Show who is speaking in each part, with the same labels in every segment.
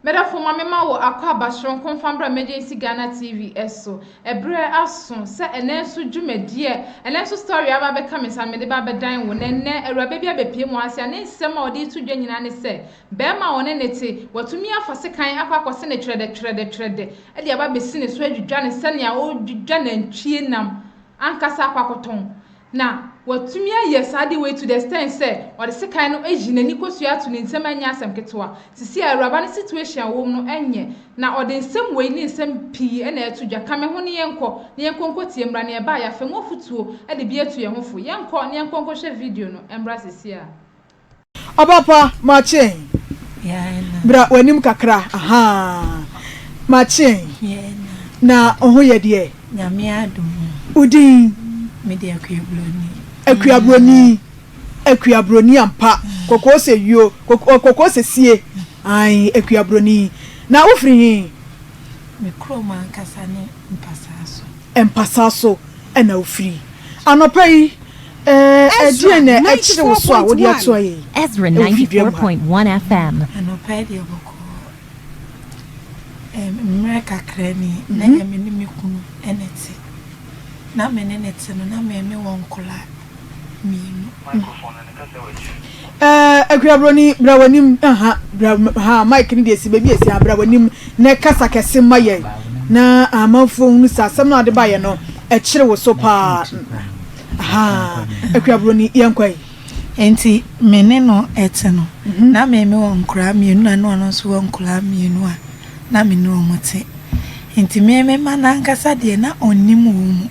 Speaker 1: Meda for mama wo akwa bashon confambra emergency Ghana TV eso ebre aso se enenso dwumadie enenso story aba be ka mesa me de ba bedan wo nenne ewrabe bia bepie mu ase ne nsem a odi to dwa nyina ne se be ma wone nete watumi afase kan akwa kwose ne trede e de aba besi ne so adwudwa ne se ne a odwudwa nantwie nam ankasa akwa koton na watumi aye sade way to the extent say or the sekan no ejinani kosua to ne nsem anya asem ketewa sisi awraba ne situation wo no enye na or the nsem way ne nsem pii e na etudwa kame ho ne yenko nkotie mra ne e ba ya fe ngofutuo e de bi etu ye hofo yenko ne yenko hwe video no embra sisi a
Speaker 2: abapa mache bra wanim kakra mache na oho ye de
Speaker 3: nyame adum
Speaker 2: udin
Speaker 3: media
Speaker 2: Akuabroni ampa kokko se yo kokko se sie ai akuabroni na ufri
Speaker 3: me kroma nkasa ne
Speaker 2: empasaso na ufri anopai edie na ekire wo so a wo dia to aye
Speaker 4: Ezra 94.1 FM
Speaker 3: anopai de boko mreka krani na yemi ni mekunu eneti na meneneti no na meme wonkola mienu
Speaker 2: akuabroni brawanim mike ni de si baby esi abrawanim na kasa kese maye na amanfo hunu sasam na ade baye no ekire wo so pa akuabroni yankwai
Speaker 3: enti meneno ete no na meme wonkora mienu na no so wonkora mienu a na menu omote enti meme manankasa de na onnim wo mu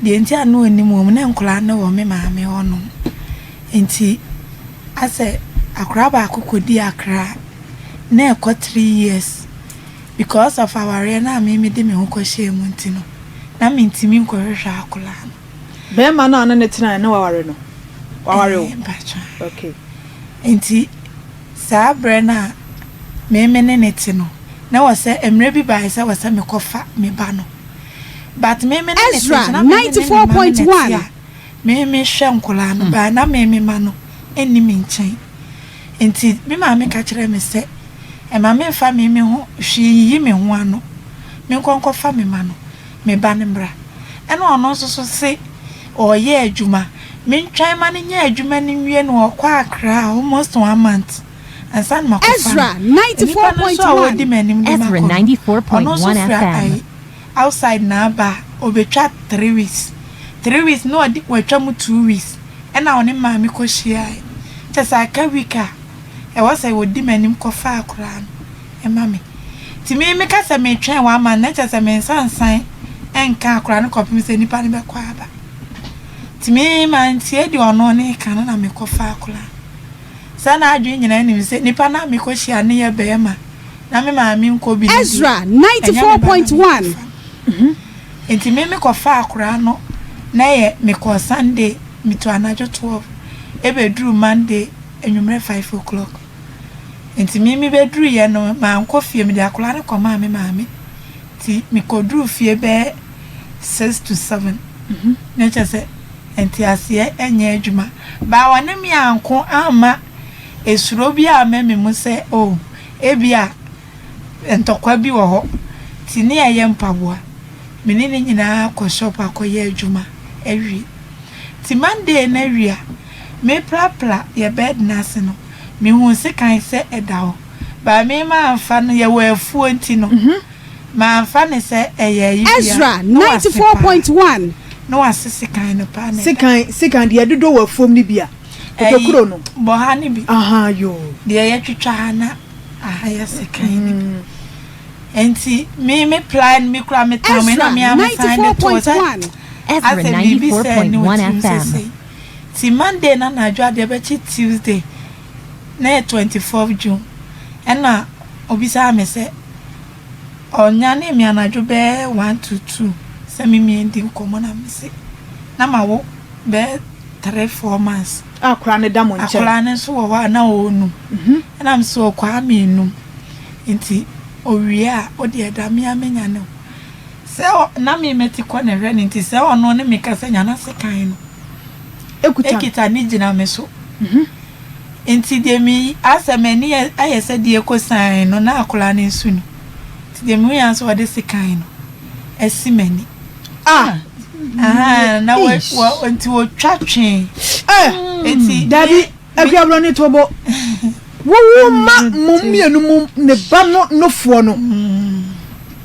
Speaker 3: de enti anu onnim wo mu na nkora na wo me maame hono enti ase akra ba akokodi akra na ekọ 3 years because of our na meme de me ho kwahye mu enti no na me ntimi nkohwehwa akola
Speaker 2: be ma na ne tena na waware no waware o okay
Speaker 3: enti sabre na meme ne neti no na wase emre bi ba isa wase me kofa me ba no but meme ne neti
Speaker 4: na 94.1
Speaker 3: meme hwe nkola no ba na meme ma no eni me nchen enti me ma me ka kire me se e ma me fa meme ho hwi yi me ho ano me konkofa me ma no me ba ne mbra eno ono so se oye adwuma me ntwan ma ne nya adwuma ne wie no okwa akra almost 1 month.
Speaker 4: Ezra 94.1 Ezra 94.1 FM
Speaker 3: outside na ba obetwa 3 weeks no odi watwa mu 2 weeks ena oni ma me ko hia tesa ka wika e wasa wodi manim ko fa akura no e ma me ti me ka se me twen wa ma na tesa me sansan enka akura no ko pim se nipa ne be kwa ba ti me ma ntie di ono ne kan na me ko fa akura sana adwe nyina ni se nipa na me ko hia ne ye be ma na me ma me nko bi
Speaker 4: Ezra 94.1
Speaker 3: enti me ko fa akura no na ye me ko Sunday me to anajo 12 e be duru Monday enwumre 5 o'clock enti me be duru ye no ma nko fie me de akura ne ko ma me ti me ko duru fie be 6 to 7 na chese enti asie enye adwuma ba wone me anko ama esuro bi a meme mu se o ebia entokwa bi wo ho ti ne ye mpaboa meni ne nyina ko shop akoye adwuma ewi ti Monday na wia me plapla ye bed nase no me hu se kan se edawo ba me ma amfa no ye wafu anti no ma amfa ne se eye yi
Speaker 4: Ezra 94.1
Speaker 3: no wasese kan no pa ne
Speaker 2: sekan de dodo wafom ni bia okokuro no
Speaker 3: bo ha ne bi
Speaker 2: yo
Speaker 3: de ye twetwa na ya se kan ni enti me plan me kura me tam me na me am find it was
Speaker 4: Ezra 94.1 FM
Speaker 3: ti Monday na najwa de be Tuesday na 24 June ena obisa me se onya na me anadwo be 1 to 2 se me ndi nkomo na me se na ma wo be 3-4 months
Speaker 2: akra ne da mo nche
Speaker 3: akra ne so wo na onu na me so kwa me nu nti owia odi eda me amenya ne se na me meti ko ne hwe nti se ono ne me kasa nya na se kan no ekita ni gina me so enti de mi asemani ayese de ekosan no na akola ne nsu no ti de mi yan so de sekan no esimani na wo enti wo twatwe enti
Speaker 2: Daddy Akuabro ni tobo wo ma mummienu mum ne ba no fo no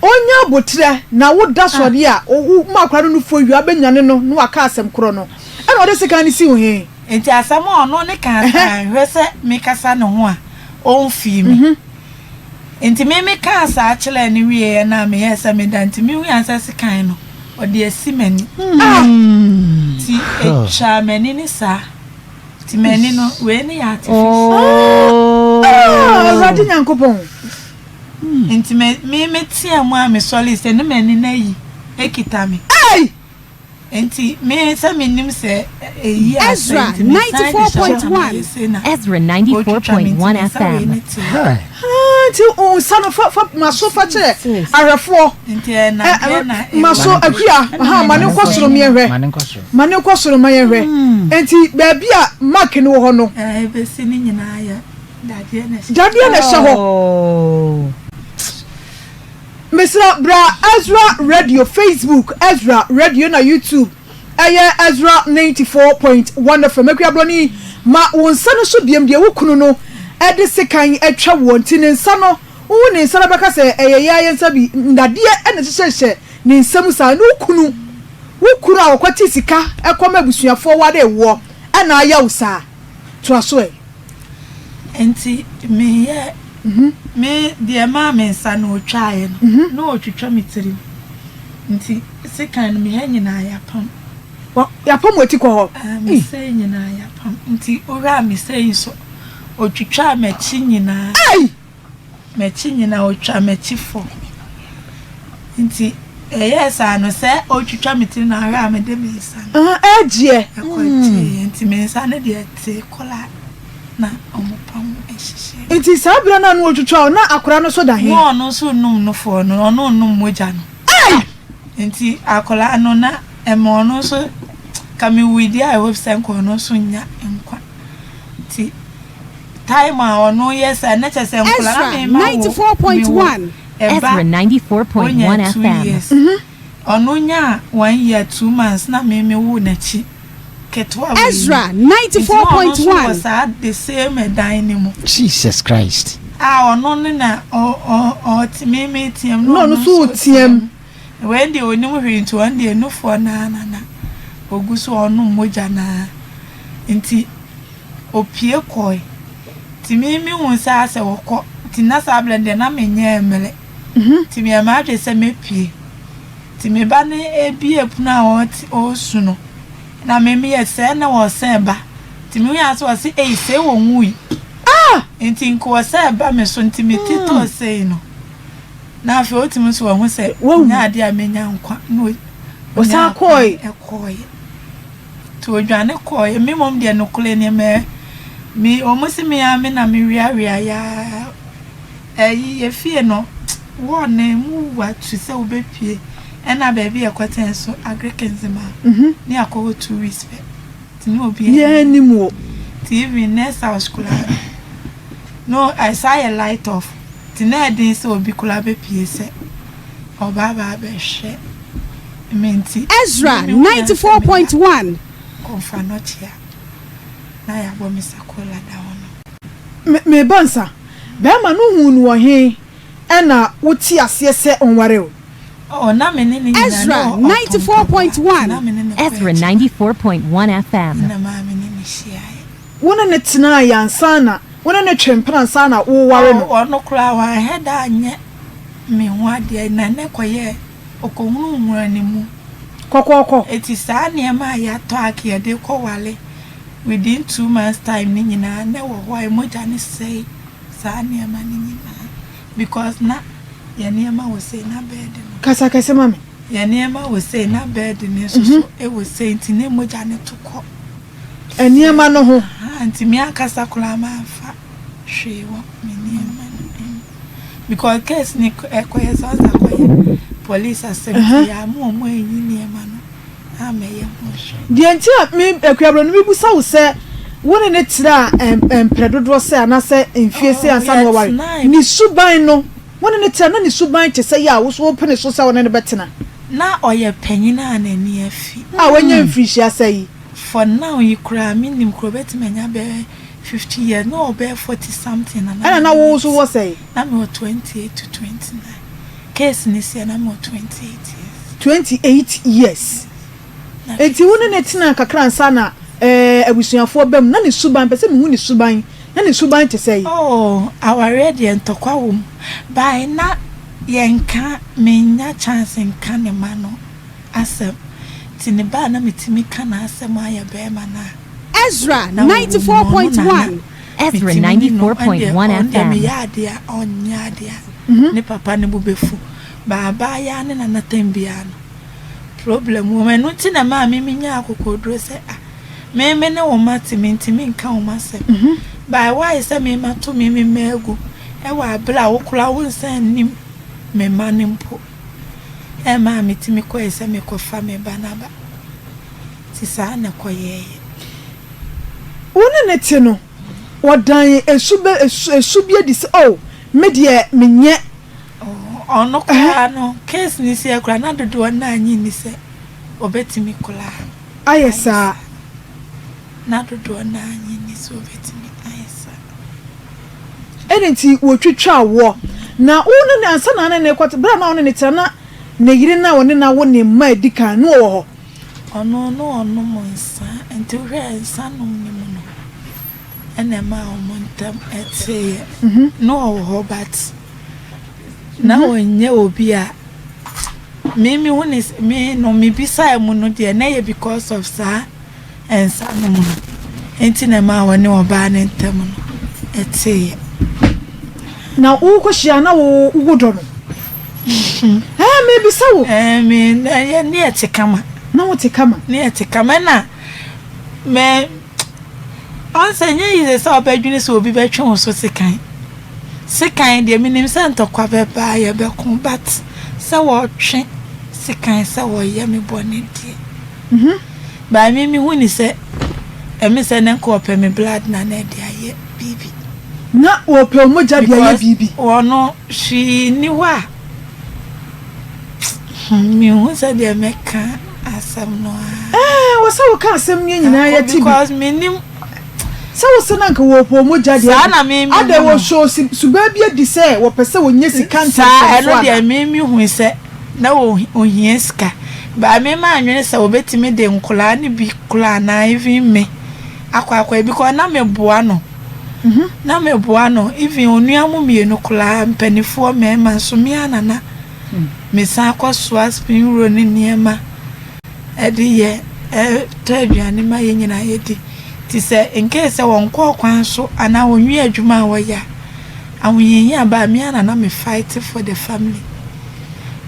Speaker 2: onya botre na wo da sori a wo ma kwaro no fo wi abanyane no no aka asem kro no e na o de sekan ni si wo he
Speaker 3: enti asam ono ne kan hwese me kasa ne ho a on fi mi enti me kan sa akele ne wie na me yesa me da enti me wi ansa sekan no o de asimani ti chamani ni sa ti mani no we ne ya
Speaker 2: Radi Nyankopon
Speaker 3: enti me tie mu a me soli se ne mani na yi ekita me enti me se me nim se eyi
Speaker 4: Ezra 94.1 Ezra 94.1 FM
Speaker 2: ti o sano fa maso fa che arefo
Speaker 3: enti na
Speaker 2: maso akua mane kwosoro me hwe mane kwosoro me hwe enti baabi a mark no ho no
Speaker 3: be si ni nyina ya
Speaker 2: dadie na ho Mr. Bra Ezra Radio Facebook Ezra Radio na YouTube Ezra 94.1 FM Akuabro ni ma wonsa no so biem de wokunu no ede sekan atwa wonti ne nsa no wo ne nsa na beka se ya nsa bi ndade ene hyehye ne nsam sa no wokunu a wokwati sika ekoma busuafo wade wo ana aya usa to aso
Speaker 3: enti me ye me de ma me nsa no twae no otwitwa mitiri nti sekan me ha nyina yapam
Speaker 2: ya pom wati ko ho
Speaker 3: me se nyina yapam nti ora me se so otwitwa mechi nyina mechi nyina otwa mechi fo nti yes ano se otwitwa mitiri na ara me de me nsa
Speaker 2: eje
Speaker 3: nti me nsa ne de te kola na omopam ehihie
Speaker 2: nti sabira na no otwitwa na akora no so da he
Speaker 3: no so num no fo no no num moja no nti akola no na emo no so kami widi I hope senko no so nya enkwa nti time a ono yes na chese enkola na me ma
Speaker 4: 94.1 Ezra 94.1 FM
Speaker 3: ono nya 1 year 2 months na me wo na chi ketwa
Speaker 4: Ezra 94.1
Speaker 3: was at the same dynamo
Speaker 5: Jesus Christ
Speaker 3: ono na o me tiem
Speaker 2: no so tiem
Speaker 3: when they oni mo hwe nto one day no for na oguso ono moja na nti opie koi ti me hu sa ase wokọ ti na sa blende na menye emele ti me ma adwe se mepie ti me ba ne ebie puna o su no na me ye se na wo se ba ti me ya so se se wo nwui nti nko se ba me so nti me tito se no na afi o ti mu so wo se nya ade a menya nkwa no
Speaker 2: o sa koi
Speaker 3: to odwane koi me mom de no kole ne me omusi me ya me na me wia ya ye fie no wo ne mu wa tu se obepie ena baby e kwaten so agrikenzima ni akowo 2 weeks pe ti no obi
Speaker 2: ye ni mu
Speaker 3: TV next house school no I saw a light off ti na edin se obi kula be pie se obaba be hwe menti
Speaker 4: Ezra 94.1
Speaker 3: konfa no chia na ya bo misakola da wono
Speaker 2: me bansa be ma no hu no he ena wuti ase se onware
Speaker 3: o na me ni
Speaker 4: Ezra 94.1 Ezra 94.1 FM
Speaker 3: na ma me ni hia
Speaker 2: wona ne tena yansana wona ne twempran sana wo ware no
Speaker 3: ono kura wa heda anye me ho ade na ne koye okohunu nwani mu
Speaker 2: kokoko
Speaker 3: eti sa ne ma ya to akia de ko wale within 2 months time ni nyina na wo ho emoja ne say sa ne ma ni nyina because na ya ne ma wo say na bed no
Speaker 2: kasa kasa mame
Speaker 3: ya ne ma wo say na bed ne so e wo say nti ne emoja ne to ko
Speaker 2: eniema no ho
Speaker 3: anti mi akasa kula ma fa hwewo me niema because case ni ekoye so za koye police assembly ya mo enyi niema no ameye mo
Speaker 2: de ntia me Akuabro no bibusa wo se One ne tira predodo se anase enfie se ansa no ware ni suban no one ne tira na ni suban te se ya wo so pene so se wona ne betena
Speaker 3: na oye panyina anani afi
Speaker 2: wanya mfirishi asai
Speaker 3: for now you cry minim kro betimanya be 50 years no be 40 something
Speaker 2: na wo so wo say
Speaker 3: na me 28 to 29 case ni se na me
Speaker 2: 28 years enti wona ne tena kakra ansa na abusuafo bam na ne suban pese me hu ne suban na ne suban te say
Speaker 3: our ready entokwa wom by na yenka menya chance nka ne ma no asem tini ba na metimi kana asem aya be ma na
Speaker 4: Ezra 94.1 Ezra 94.1 FM
Speaker 3: me yadia onyadia ne papa ne bubefu baba ya ne na natambia no problem wo me no tina ma me nya akokodro se me ne wo matimi nka wo masem by why say me ma to me megu e wa bla wo kula wo nsan nim me manimpo e ma metimi ko ese me ko fa me banaba sisa na ko ye
Speaker 2: wona ne ti no wodan esubie di se me de menye
Speaker 3: ono kwa no case ni se akura na dodo na anyi ni se obetimi kula
Speaker 2: ayesa
Speaker 3: na dodo na anyi ni se obetimi ayesa
Speaker 2: enenti wo twetwa wo na wona ne ansa na ne kwat bra na wona ne tana ne yire na wona na wona ma edika no wo ho
Speaker 3: ono mo nsa enti hwe nsa no ni mo no ene ma o montam etse no ho but na onye obi a me woni me no me bisa mu no de na ye because of sa ensa no mo enti na ma woni oba ne ntam no etse
Speaker 2: na wo koshia na wo wodo no me bisa wo
Speaker 3: me ne etikama
Speaker 2: na wo tikama
Speaker 3: ne etikama na me ansenye yi se obadwini se obi betwe so sekan de minim se ntokwa beba ye bekon but se wo twe sekan se wo ye me bone die ba mi hu ni se emi se ne ko pe me blood na na de aye bibi
Speaker 2: na wo pe moja de aye bibi
Speaker 3: wono shi ni wa mi hu se de meka asam no
Speaker 2: wo se wo ka asam nyina ya ti
Speaker 3: because minim
Speaker 2: so wo na nka wo po moja de ade wo show suba bia di se wo pese wo nye sika
Speaker 3: nta eno de mi hu se na wo ohie sika ba me ma anwene se wo betimi de nkola ne bi kola na even me akwa because na me boa no na me boa no even onuamu mienu kola mpanifo me ma so mi anana me sa akwaso spin roll ne niema edi ye taduane ma ye nyina ye di ti se in case won ko kwan so ana wonwi adwuma wo ya awuyenyi aba mi ana na me fight for the family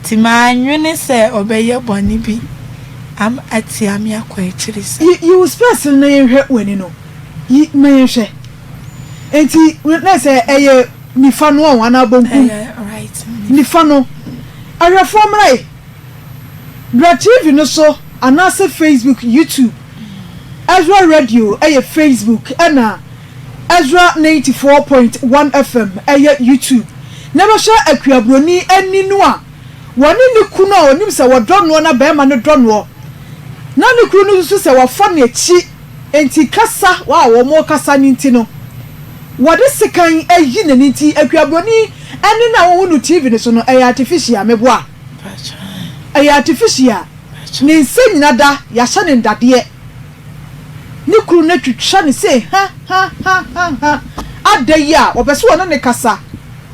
Speaker 3: ti ma anwene se obeye boni bi am ati ami akwa ekiri se
Speaker 2: you special na yehwe weni no yi mayehwe enti na se eye nifa no won ana bonku
Speaker 3: right
Speaker 2: nifa no ahwefo mrai Bra TV no so anase Facebook YouTube Ezra Radio Facebook ana Ezra 94.1 FM YouTube never share akuabroni ani no a woni ne kunu a onim se wodonno na be ma ne donno na ne kunu so se wafa ne chi enti kasa wo mo kasa ni nti no wode sekan ayi na nti akuabroni ani na wo no TV ne so no artificial meboa artificial ne nsenyina da ya hye ne ndade ni kru na twitwa ne se ha adaya obese wona ne kasa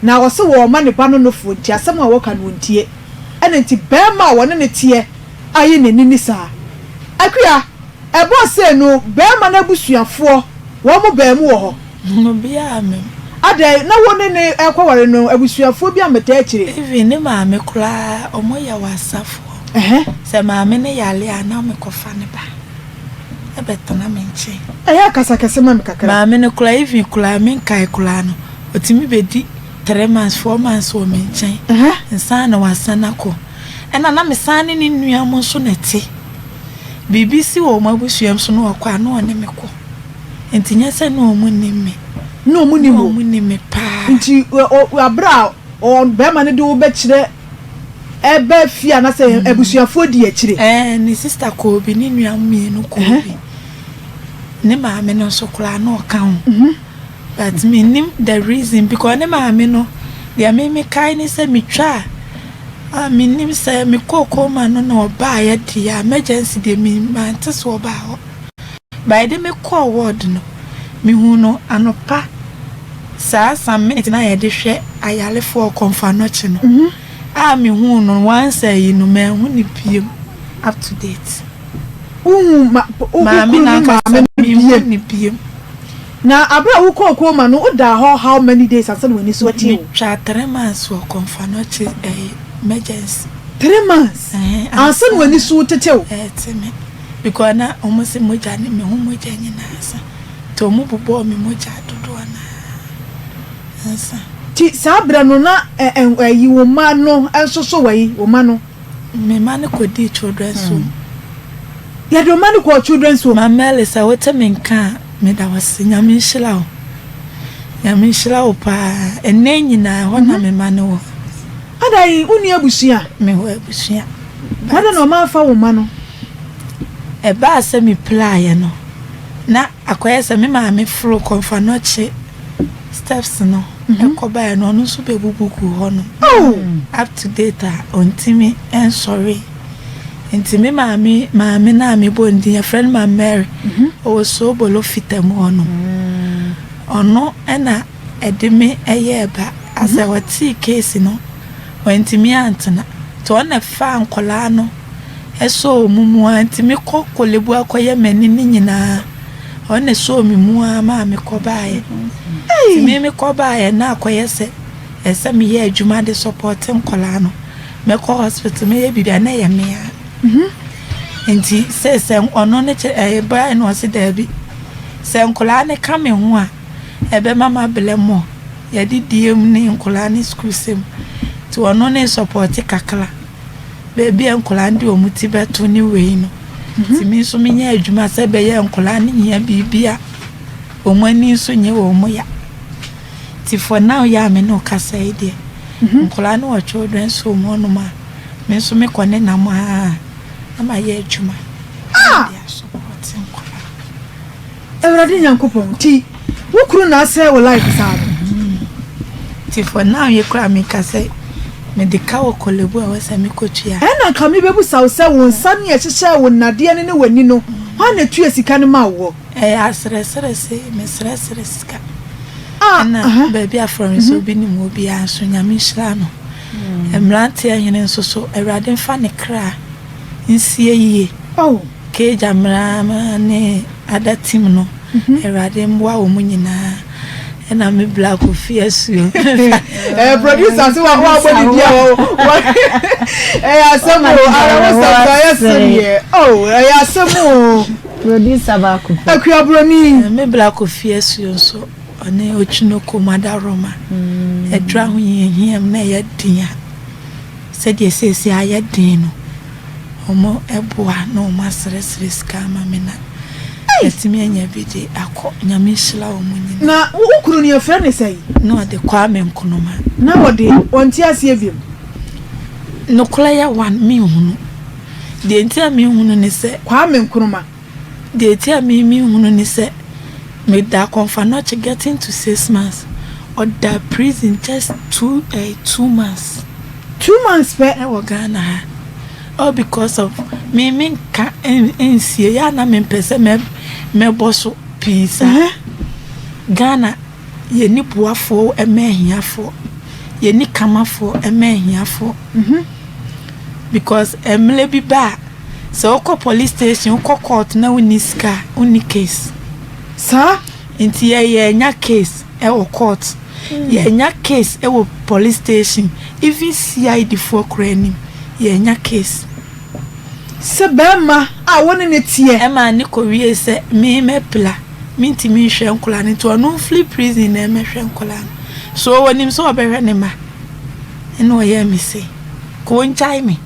Speaker 2: na wo se wo ma ne ba no fo nti asem a wo ka no ntie ene nti bema wona ne tie aye ne ni sa akua ebo se no bema na busuafo wo mo ba mu wo ho
Speaker 3: no bia me
Speaker 2: adai na wona ne ekwaware no abusuafo bi ameta akire
Speaker 3: even ne ma me kura omoya wasafo se ma me ne yale ana me kofa ne ba ebetana menche
Speaker 2: aya kasa kasa ma me kakra
Speaker 3: ma me ne kura even kura me kai kura no otimi bedi 3 months 4 months wo menche nsa na wasana ko ena na me sane ni nuam so nete BBC wo mabusuam so no akwa no ne me ko enti nyese no mu nime
Speaker 2: no mu nimo
Speaker 3: mu nime pa
Speaker 2: nti abra on be ma ne de wo be kire ebe fia na se ebusuafo di akire
Speaker 3: ni sister ko bi ni nua mienu ko bi ne ma me no so kra na o kan but me nim the reason because ne ma me no dia me kai ni se me twa me nim se me kokko ma no na oba ya dia emergency de me ma ntse oba ho by the me call word no me hu no anopa saa summit na ye de hwe ayale for confirmation no me hu no once yi no me hu ni piem up to date ma me ni piem
Speaker 2: na abra wo kokko ma no da how many days asan wani so ti
Speaker 3: twa 3 months for confirmation emergency
Speaker 2: 3 months asan wani so tetew
Speaker 3: teme because na almost moja ni me hu moja nyina asa to mu bobo me moja dodo na asa
Speaker 2: ti sabra no na yi wo ma no enso so wai wo ma no
Speaker 3: me ma ne ko di children so
Speaker 2: ya do ma ne ko children so
Speaker 3: ma mele sa wote me nka me da wase nyame nhyira o pa enne nyina ho na me ma ne wo
Speaker 2: adai uni abusua
Speaker 3: me ho abusua
Speaker 2: wada no ma fa wo ma no
Speaker 3: ba se mi play no na akoye se me ma me flo konfa no che steps no ekoba no no so be bubuku ho no up to date ontimi en sorry ntimi ma me na me bondi ya friend ma Mary o so bolo fitam ho no ono na edeme eye ba asa wati case no ontimi antena to na fa ankola no eso mumu anti me kokolebu akoye mani ni nyina one so mimu ma me kobaye me kobaye na akoye se ese me ye adwuma de support nkola no me ko hospital me ye bibia na ye me enti se ono ne ba no se da bi se nkola ne ka me ho a ebe mama blemo ye didiem ni nkola ne school sem to ono ne support kakla baby enkola ndi omuti beto ni we no ti mi so menya adwuma se be ye enkola ni nya bibia omani so nye wo mo ya ti for now ya me no kasa ide enkola no children so mo no ma me so me kone na mo ama ye adwuma ya support enkola
Speaker 2: Ewradi Nyankopon ti wukuru na ase wo life sa
Speaker 3: ti for now ye kra me kasa medical kolebu a wasa mi kotua
Speaker 2: na ka mi bebu sawo se won san ye hyehyɛ won nade ne wani no ha na tu sika ne ma wo
Speaker 3: asere se me sere sika na baby afro so bi ni mo bi aso nyame hyira no emrante ahene nso so awrade mfa ne kra nsie yie ke jamra ma ne adatim no awrade mboa wo mu nyina na me black office
Speaker 2: producer so wa body dia asemo ara wo sabaya asemo
Speaker 5: producer ba ko
Speaker 2: akuabroni
Speaker 3: me black office so one ochinoko madaroma edra ho yehiem na ye dia se die sesi aye din no omo eboa na o masresre skama me na etimi anya bidi akọ nyame hyira wo munyi
Speaker 2: na ukuru ne afra ne sai
Speaker 3: no de kwa me nkonoma
Speaker 2: na wode onti ase evim
Speaker 3: no kula ya wan mi hunu de entia mi hunu ne se
Speaker 2: kwa me nkonoma
Speaker 3: de entia mi hunu ne se me da konfa no to getting to 6 months or da prison just 2 months
Speaker 2: 2 months pe
Speaker 3: e wo Ghana all because of me ka ensie ya na me pese me boso pizza Ghana ye ni buafo emehiafo ye ni kamafo emehiafo because emle bi ba so ko police station ko court na uniska uni case
Speaker 2: sa
Speaker 3: inti ye nya case e wo court ye nya case e wo police station even CID for crane ye nya case
Speaker 2: se bema a woni ne tie
Speaker 3: e ma ni ko wie se me mepla minti mi hwe nkola ne to no free prison na me hwe nkola so wonim so obehwe ne ma eno ye me say ko nchai me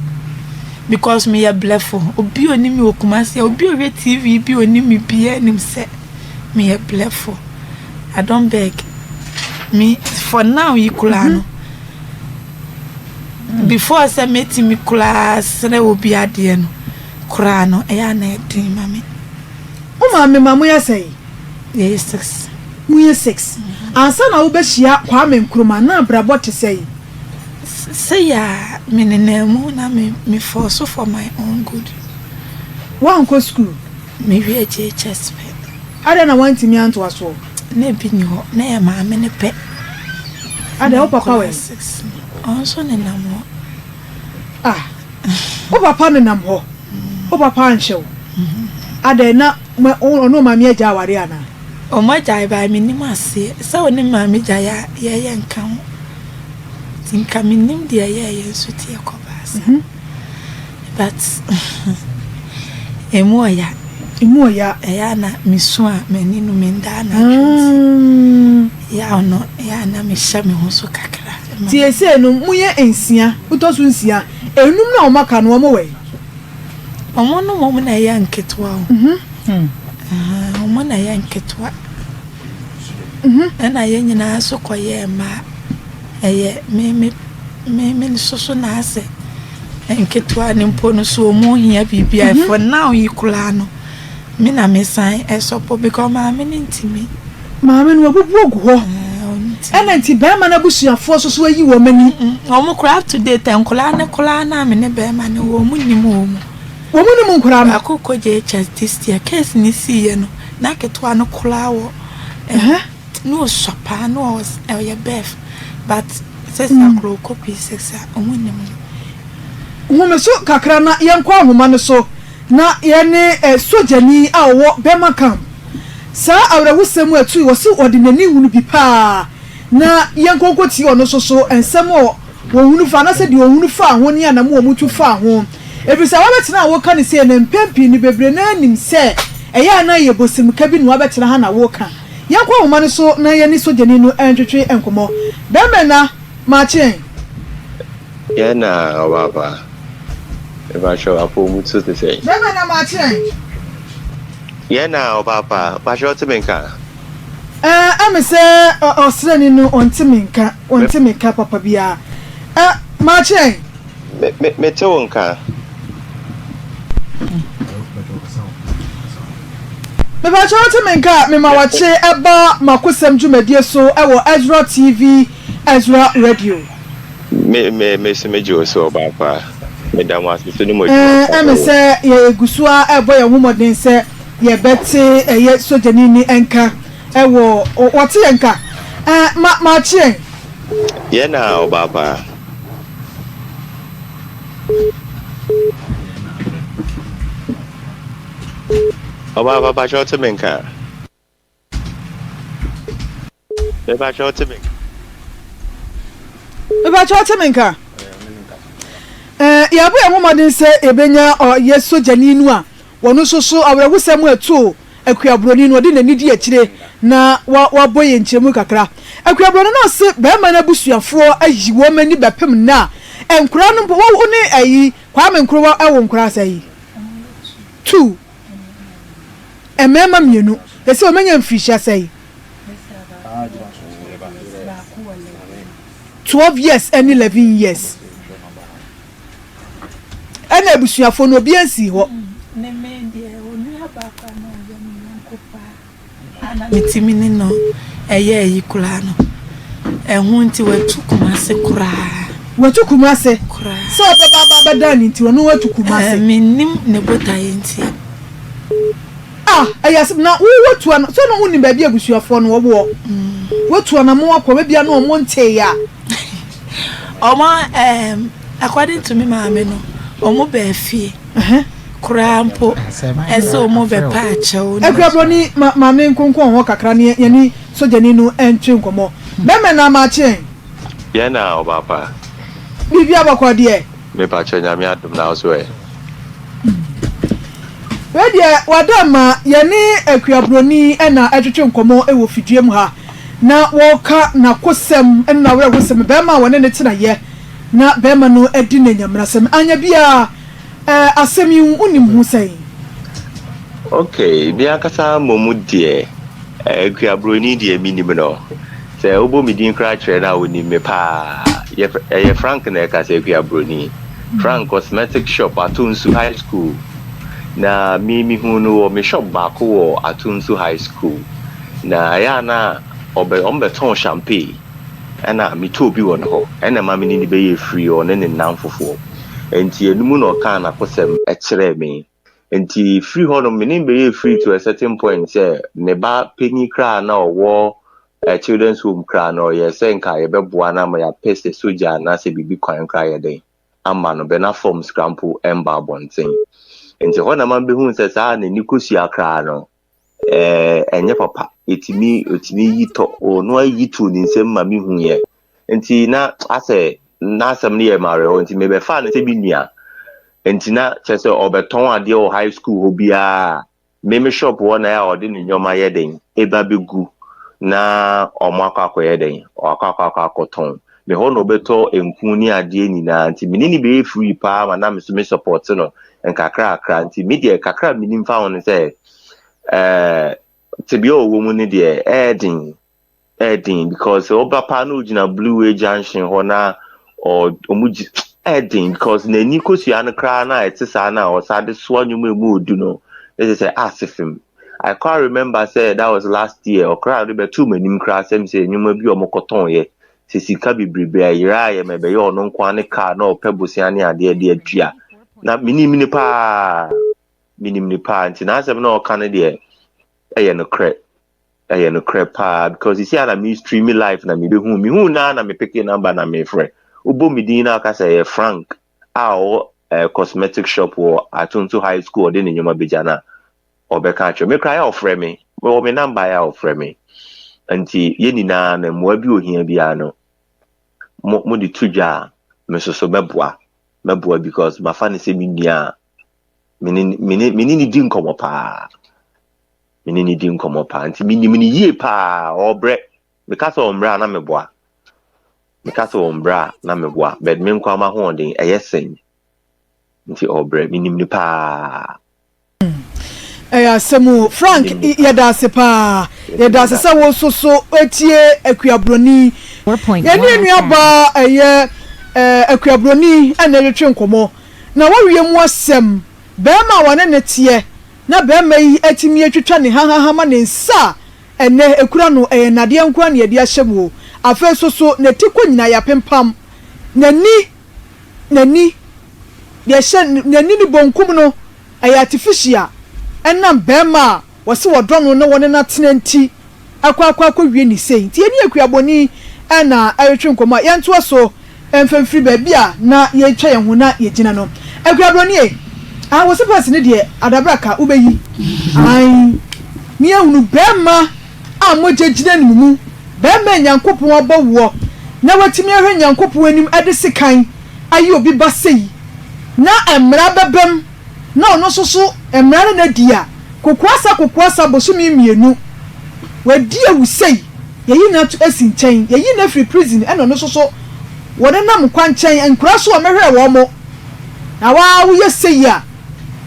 Speaker 3: because me ya blefo obi oni mi okumase obi owe TV bi oni mi bi anim se me a blessful. I don't beg. Me for now you kulano. Before I say meet me class, there will be at the end. Kurano, I na dream, mammy.
Speaker 2: Oh, mamma, ya say.
Speaker 3: Yes, 6.
Speaker 2: We 6. And son, I will be she up Kwame Nkrumah na brabo to say.
Speaker 3: Say ya, me me for so for my own good.
Speaker 2: One go school.
Speaker 3: Me we JHS.
Speaker 2: I don't want me to us all.
Speaker 3: Ne bi ni ho, na ya ma me ne pe.
Speaker 2: I don't papa we.
Speaker 3: 6. Also ne nam ho.
Speaker 2: Ah. O papa ne nam ho. O papa anhyew. Ade na ono ma me agya ware ana.
Speaker 3: O ma jai ba me nim ase. Sa oni ma me jai ya ye nka ho. Tinka me nim de ye so tie kobas. But emu ya eya na misu a mani no menda na ya ono ya na me hye me ho so kakra
Speaker 2: tie se no muye ensia utosu nsia enum na o maka no mo we
Speaker 3: omo no mo na ya nketwa o omo na ya nketwa na ye nyina so koye ma eye me so na ase nketwa ni mpo no so mo hia bibia for now you kula no me na me sign esopo because ma me ntimi
Speaker 2: ma me no bubu ogu ho ena nti be ma na busuafo so ayi wo mani
Speaker 3: omo craft today ten kula na me ne be ma ne wo mu nim
Speaker 2: nkura no
Speaker 3: akoko je this year case ni see ye no na ketwa no kula wo no sopa no your beth but says akro copy 6 omo nim
Speaker 2: Womeso kakra na yenkwa ahoma no so na yene sojani a wo bema camp sa awrawusem atu wo se ordinary hunu bi pa na yenkonkoti ono so ensem wo hunu fa na se de hunu fa ho ne na mo mutu fa ho ebisa wa betina wo ka ne se ne mpempi ni bebre na nim se eya na ye bosim ka bi no wa betina ha na wo ka yenkwa ahoma no so na yene sojani no entwetwe enkomo bema na machen
Speaker 5: yana baba eba show apo mutu te say
Speaker 2: bema na machen
Speaker 5: yana baba ba show te menka
Speaker 2: amese osrani no ontiminka papa bia machen
Speaker 5: me te wonka
Speaker 2: me ba show ontiminka me ma wache eba makosem dwumadie so ewo Ezra TV Ezra Radio
Speaker 5: me se mejo so baba me da mo asese no mo
Speaker 2: amese ye gusua ebo ye homoden se ye bete ye sojani ni enka ewo wote enka ma chie
Speaker 5: yana baba baba ba show te menka be ba show te menka
Speaker 2: eba show te menka ya bu ye homoden se ebenya ye sojani nu a wono soso awrawusem atu akuabroni no de nani di akire na wa boye nchemu kakra akuabroni no se be ma na busuafo ayi wo mani bepem na enkura no wo ne ayi Kwame Nkrumah ewo nkura sai 2 emema mienu ese o menya mfisha sai 12 years and 11 years ana busuafo no bi ansi ho
Speaker 3: ne me de onu abaka no ya me nkopa ana mitimini no eye yi kula no ehun nti watu kumase kura
Speaker 2: so baba dani nti wonu watu kumase
Speaker 3: minim ne botaye nti
Speaker 2: ayas na wo watu ana so no uni ba bia busuafo no wo watu ana mo akwa bia no mo nte ya
Speaker 3: Oma according to me maame no omo be fie krampo eso omo be pa achew
Speaker 2: ekwabroni maame nkonkon ho kakra ne yani sojani no entwe nkomo beme na mache
Speaker 5: yana obapa
Speaker 2: bibia bakwade
Speaker 5: me pa chenya mi adum na so e
Speaker 2: wedia wadama yani ekwabroni na etwetwe nkomo e wo fidie mu ha na woka na kosem na wura kosem bema wone ne tena ye na bema no edi na nyamrasem anya bia asemi unim hu sai
Speaker 5: okay bia kasa momu die Kuabroni de minimum no. Say obo mi din kra kire na oni me pa. Ye Frank na ka say Kuabroni. Frank Cosmetic Shop Atunsu High School. Na mi hu no me shop baako wo Atunsu High School. Na ya na ombe ton champagne. Ena mi to bi won ho. Ena ma mi ni be ye free o ne nan fofo. Enti enumu no kan na kosem e kire me. Enti free ho no me ni be ye free to a certain point say ne ba penny kra na owo children's home kra no ye say nka ye be boa na ma ya pese soja na se bibi kwan kra ye den. Ama no be na form scramble emba bonten. Enti ho na man be hu se sa na ni kosia kra no enye papa etimi yito o no yitu ni nsem ma mi hu ye. Enti na ase na asem ne ye mare o enti me be fa na se bi nia. Enti na chese obeton ade o high school ho bia me shop wo na ya ode ni nyoma ye den eba begu na omaka akoye den o akoton me ho no beto enku ni ade ni na enti me ni be free pa ma na me support no enkakra enti me de kakra me ni mfa won say tibia owo mu ni de edin because oba pa no gina Blue Way Junction ho na or omuji edin because na ni kosia no kra na etisa na o sade so anyumu emu odu no they say asifim. I can't remember say that was last year or crowd be too many kra say anyumu bi omokoton ye sisika bibribe ayira ye mebe ye ono nkwa ne car na opebusia ne ade atua na mini pa nti na asem na o kan de eye no crep pa because you see na me streaming live na me be hu na me pick number na me friend Ubo Medina ka say Frank our cosmetic shop or Atuntu High School de nyoma bejana obeka cho me cry ofre me we me number ya ofre me anti ye nyina na mo abi ohia bia no mo di tuja me so meboa because my fan say me nia menini di nkomo pa anti minni ye pa obre me ka so omra na meboa Mikasa ombra na meboa but me nkwa ma ho den eyesen nti obre minim ni pa
Speaker 2: semu Frank yedase pa yedase se wo soso etie akuabroni ye ni aba akuabroni ana retwe nkomo na wawie mu asem be ma wane ne tie na be ma yi atimi atwitwa ne ha ma ne nsa ene ekura no nade nkwa ne yede ahyem afa soso ne tikwo nyina ya pempam nani de hye nani ni bonkum no artificial enam bema wose wodono no wone na tenanti akwa wie ni sei nti eni akuaboni na ayetwe nkoma yento so emfamfiri ba bia na ye twa ye ho na ye gina no akuaboni wose pass ne de adabraka ubeyi ai mi ehunu bema amoje gina ni mu bema nyankopon obawo na watimi ahwe nyankopon anim ade sekan ayi obi basei na emra bebem na ono soso emra na dia kokoasa bosumi mienu wadi awusei yeyi na to asi nchen yeyi na free prison eno no soso wode nam kwanchen enkura so omehwe wo mo na wa wo yesei a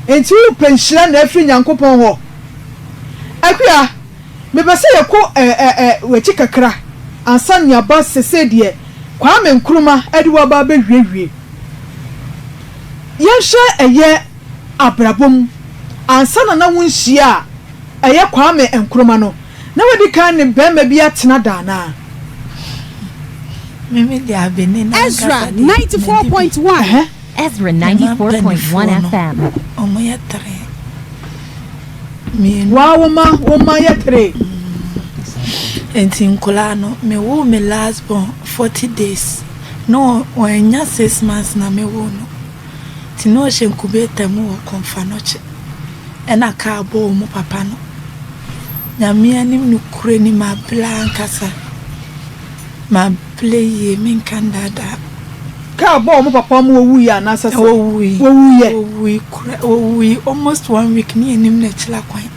Speaker 2: enti wo penhyira na afri nyankopon ho akua mebese yeko wechi kakra ansan ya ba sese de Kwame Nkrumah ediwa ba behwehwe yehwe eye abrabom ansana na wonhia eye Kwame Nkrumah no na wadi kan ne bema bi atena dana
Speaker 3: mimi di abene na
Speaker 4: Ezra 94.1 Ezra 94.1 FM
Speaker 3: omoya 3 mi
Speaker 2: woma ya 3
Speaker 3: enti nkola no me wo me last born 40 days no wanya 6 months na me wo no ti no shenkubeta mu wo konfa no che ena ka bo mu papa no nyame anim no kure ni ma blankasa ma play min kandada
Speaker 2: ka bo mu papa mu owu ya na sasa owu
Speaker 3: almost 1 week ni anim na chila kwan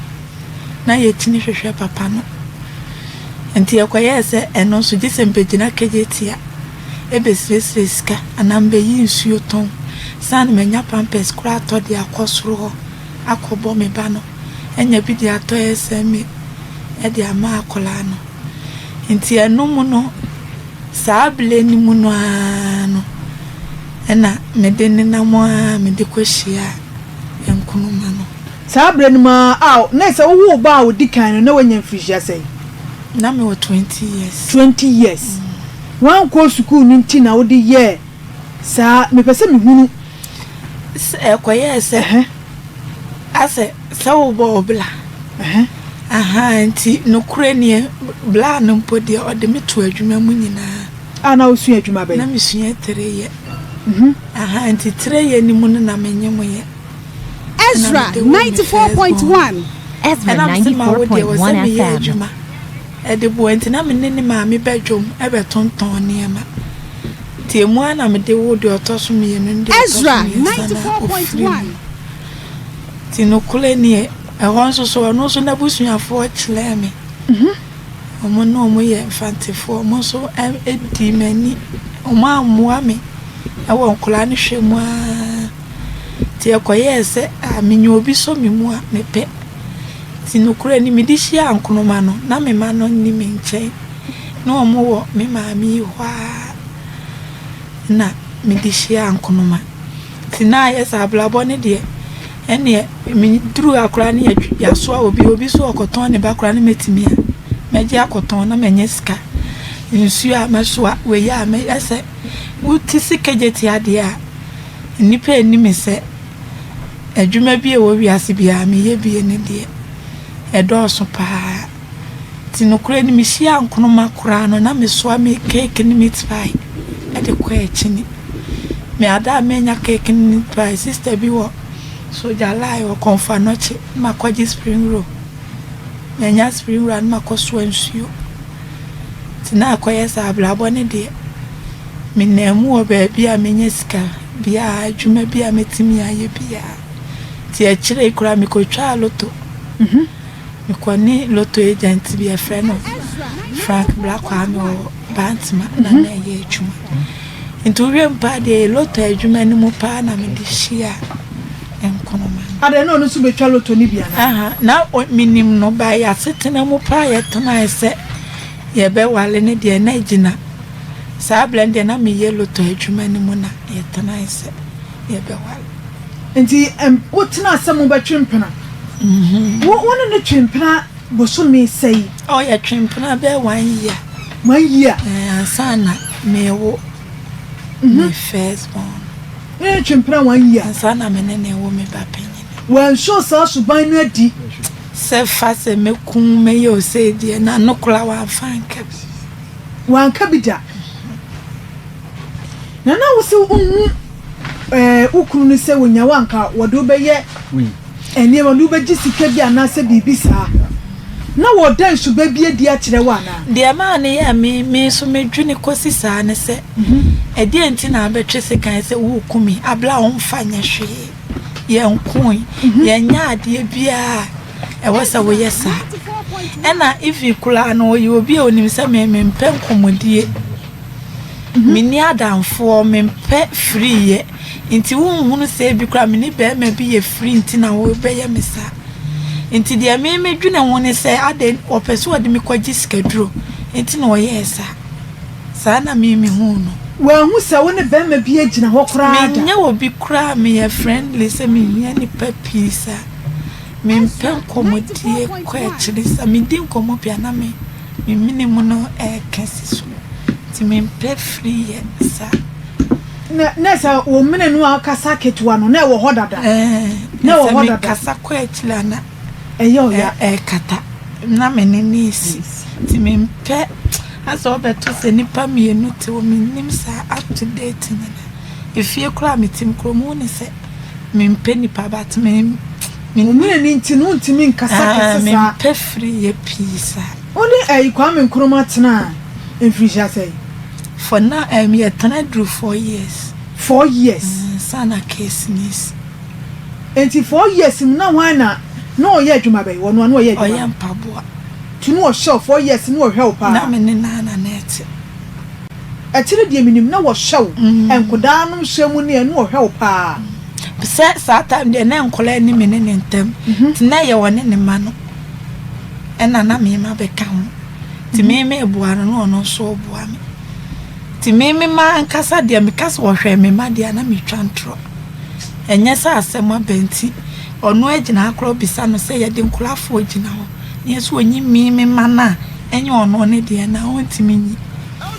Speaker 3: na ye tini hwehwe papa no enti yakwaye se eno so disempegina kejetia ebesresreska anambe yi nsuo ton san menya pampers kura to de akosoro akobo me ba no enya bi de ato eseme e de ama akola no nti enum no saa bele ni mu no ano ena me de nenam a me de kwahia enkunuma no
Speaker 2: saa bele ni ma na se wo ba wo dikan no na wanya mfirihia sei
Speaker 3: na me wo 20 years
Speaker 2: 20 years wan ko school ni nti na wo de ye saa me pese me hunu
Speaker 3: ekoye se ase sawo bo bla aha nti no kure ne bla no mpode o de meto adwuma mu nyina
Speaker 2: ana wo sua adwuma be
Speaker 3: na me sua 3 ye aha nti 3 ye ni mu na menye mo ye
Speaker 4: Ezra 94.1 Ezra 94.1 FM
Speaker 3: de bo enti na me ne ma me bedwom e be tonton ne ma ti mu ana me de wo de otoso me ye no de
Speaker 4: Ezra 94.1
Speaker 3: ti no kule ne e won so no so na busuafo chile me omo no mo ye fantefo omo so e di mani omo amua me e won kula ne hwemu a ti ekoye se amenyo obi so me mu a me pe ti no kule ni me di hia ankonoma no na me ma no ni me nche no omo wo me ma mi hwa na me di hia ankonoma ti na yes ablabo ne de ene mi dru akora ne ya so obi so okoton ne bakora ne metimi a meje akoton na menye sika nsu a maso a we ya me ese wuti sikejeti ade a nipa eni me se adwuma bi e wo wiase bia me ye bi ne de edo so pa ti no kure ni mi hia nkono makora no na me so a me cake ni meat pie e de kwa echini me ada menya cake ni pie sister bi wo so jala o konfa noche makwaji spring roll menya spring roll makoso nsuo tina akoye sa ablabo ne de minemu o ba bia menya sika bia adwuma bia metimi aye bia ti a kire kura mi ko twa loto mi ko ni loto agent bia friend of Frank Black o Bantma na na ye adwuma ntu we mpa de loto adwuma ni mu pa na me de hia enkonoma
Speaker 2: ade no so betwa loto ni bia
Speaker 3: na minim no ba ya setena mu pa ya tona ese ye be wale ne de na gina sa blende na me ye loto adwuma ni mu na ye tona ese ye be wale
Speaker 2: nti wotena asem betwempena wona ne twempena boso me sei
Speaker 3: o ya twempena be 1 year
Speaker 2: 1 year
Speaker 3: sana me wo me first born
Speaker 2: twempena 1 year
Speaker 3: sana me ne wo me ba penye
Speaker 2: wan show sa suban no adi
Speaker 3: se fa se me kun me yo se die na no kula wa fanka
Speaker 2: wan ka bida na wo se ukunu ni se wonya wanka wodo be ye eni ma lu be gisika bi anase bibisa na wo dan su be bi adi a kire wa na
Speaker 3: de ma ne ya me so medwini kosi sa ne se e de enti na betwe se kan se wo kumi abla on fanya hwe ye nkoi ye nya ade bia e wasa wo yesa ena ifi kula no ye obi onim se me mpe nkomodie mini adamfo me mpe free ye nti wo hunu se bi kura mini be me bi ye free nti na wo be ye mesa nti de me medwuna ho ne se ade opeso ode me kwaji skeduro nti na wo yesa sa na me hu no
Speaker 2: wa hu se wo ne be me bi agina ho kura
Speaker 3: ada me nya obi kura me ye friendly se me nya ni papisa me mpe nkomodie kwa chirisa me di nkomo bia na me minimum no kesi so ti me mpe free ye sa
Speaker 2: na sa wo mene no akasa ketwa no na wo hodada na wo hodada
Speaker 3: kasa kwa echilana
Speaker 2: eyo ya
Speaker 3: kata na mene nisi ti me mpe aso beto se nipa mienu ti wo minim sa up to date na efie kura mitim kromo ne se me mpe nipa bat me
Speaker 2: mene ni ntinu ntimi nkasa kesa
Speaker 3: me mpe free ye pisa
Speaker 2: oni Kwame Nkrumah tena enfrisia say
Speaker 3: for now me tena do 4 years
Speaker 2: 4 years
Speaker 3: sana case nis
Speaker 2: enti 4 years na wana no ye adwuma bai wono no ye adwuma
Speaker 3: oya mpaboa
Speaker 2: tunu o show 4 years no help
Speaker 3: na me na net
Speaker 2: atire die minim na wo show enkoda no hwemu ne no help
Speaker 3: se sa time de na enkola ni me ne ntem tina ye wone ne ma no ena na me ma be ka ho ti me ebua no no so obua me ti me ma nkasa de me kasa wo hwe me ma de na me twantro enye sa asem abenti ono agina akro bisa no se ye de nkulafo agina ho yeso onyi me ma na enye ono ne de na ontimi nyi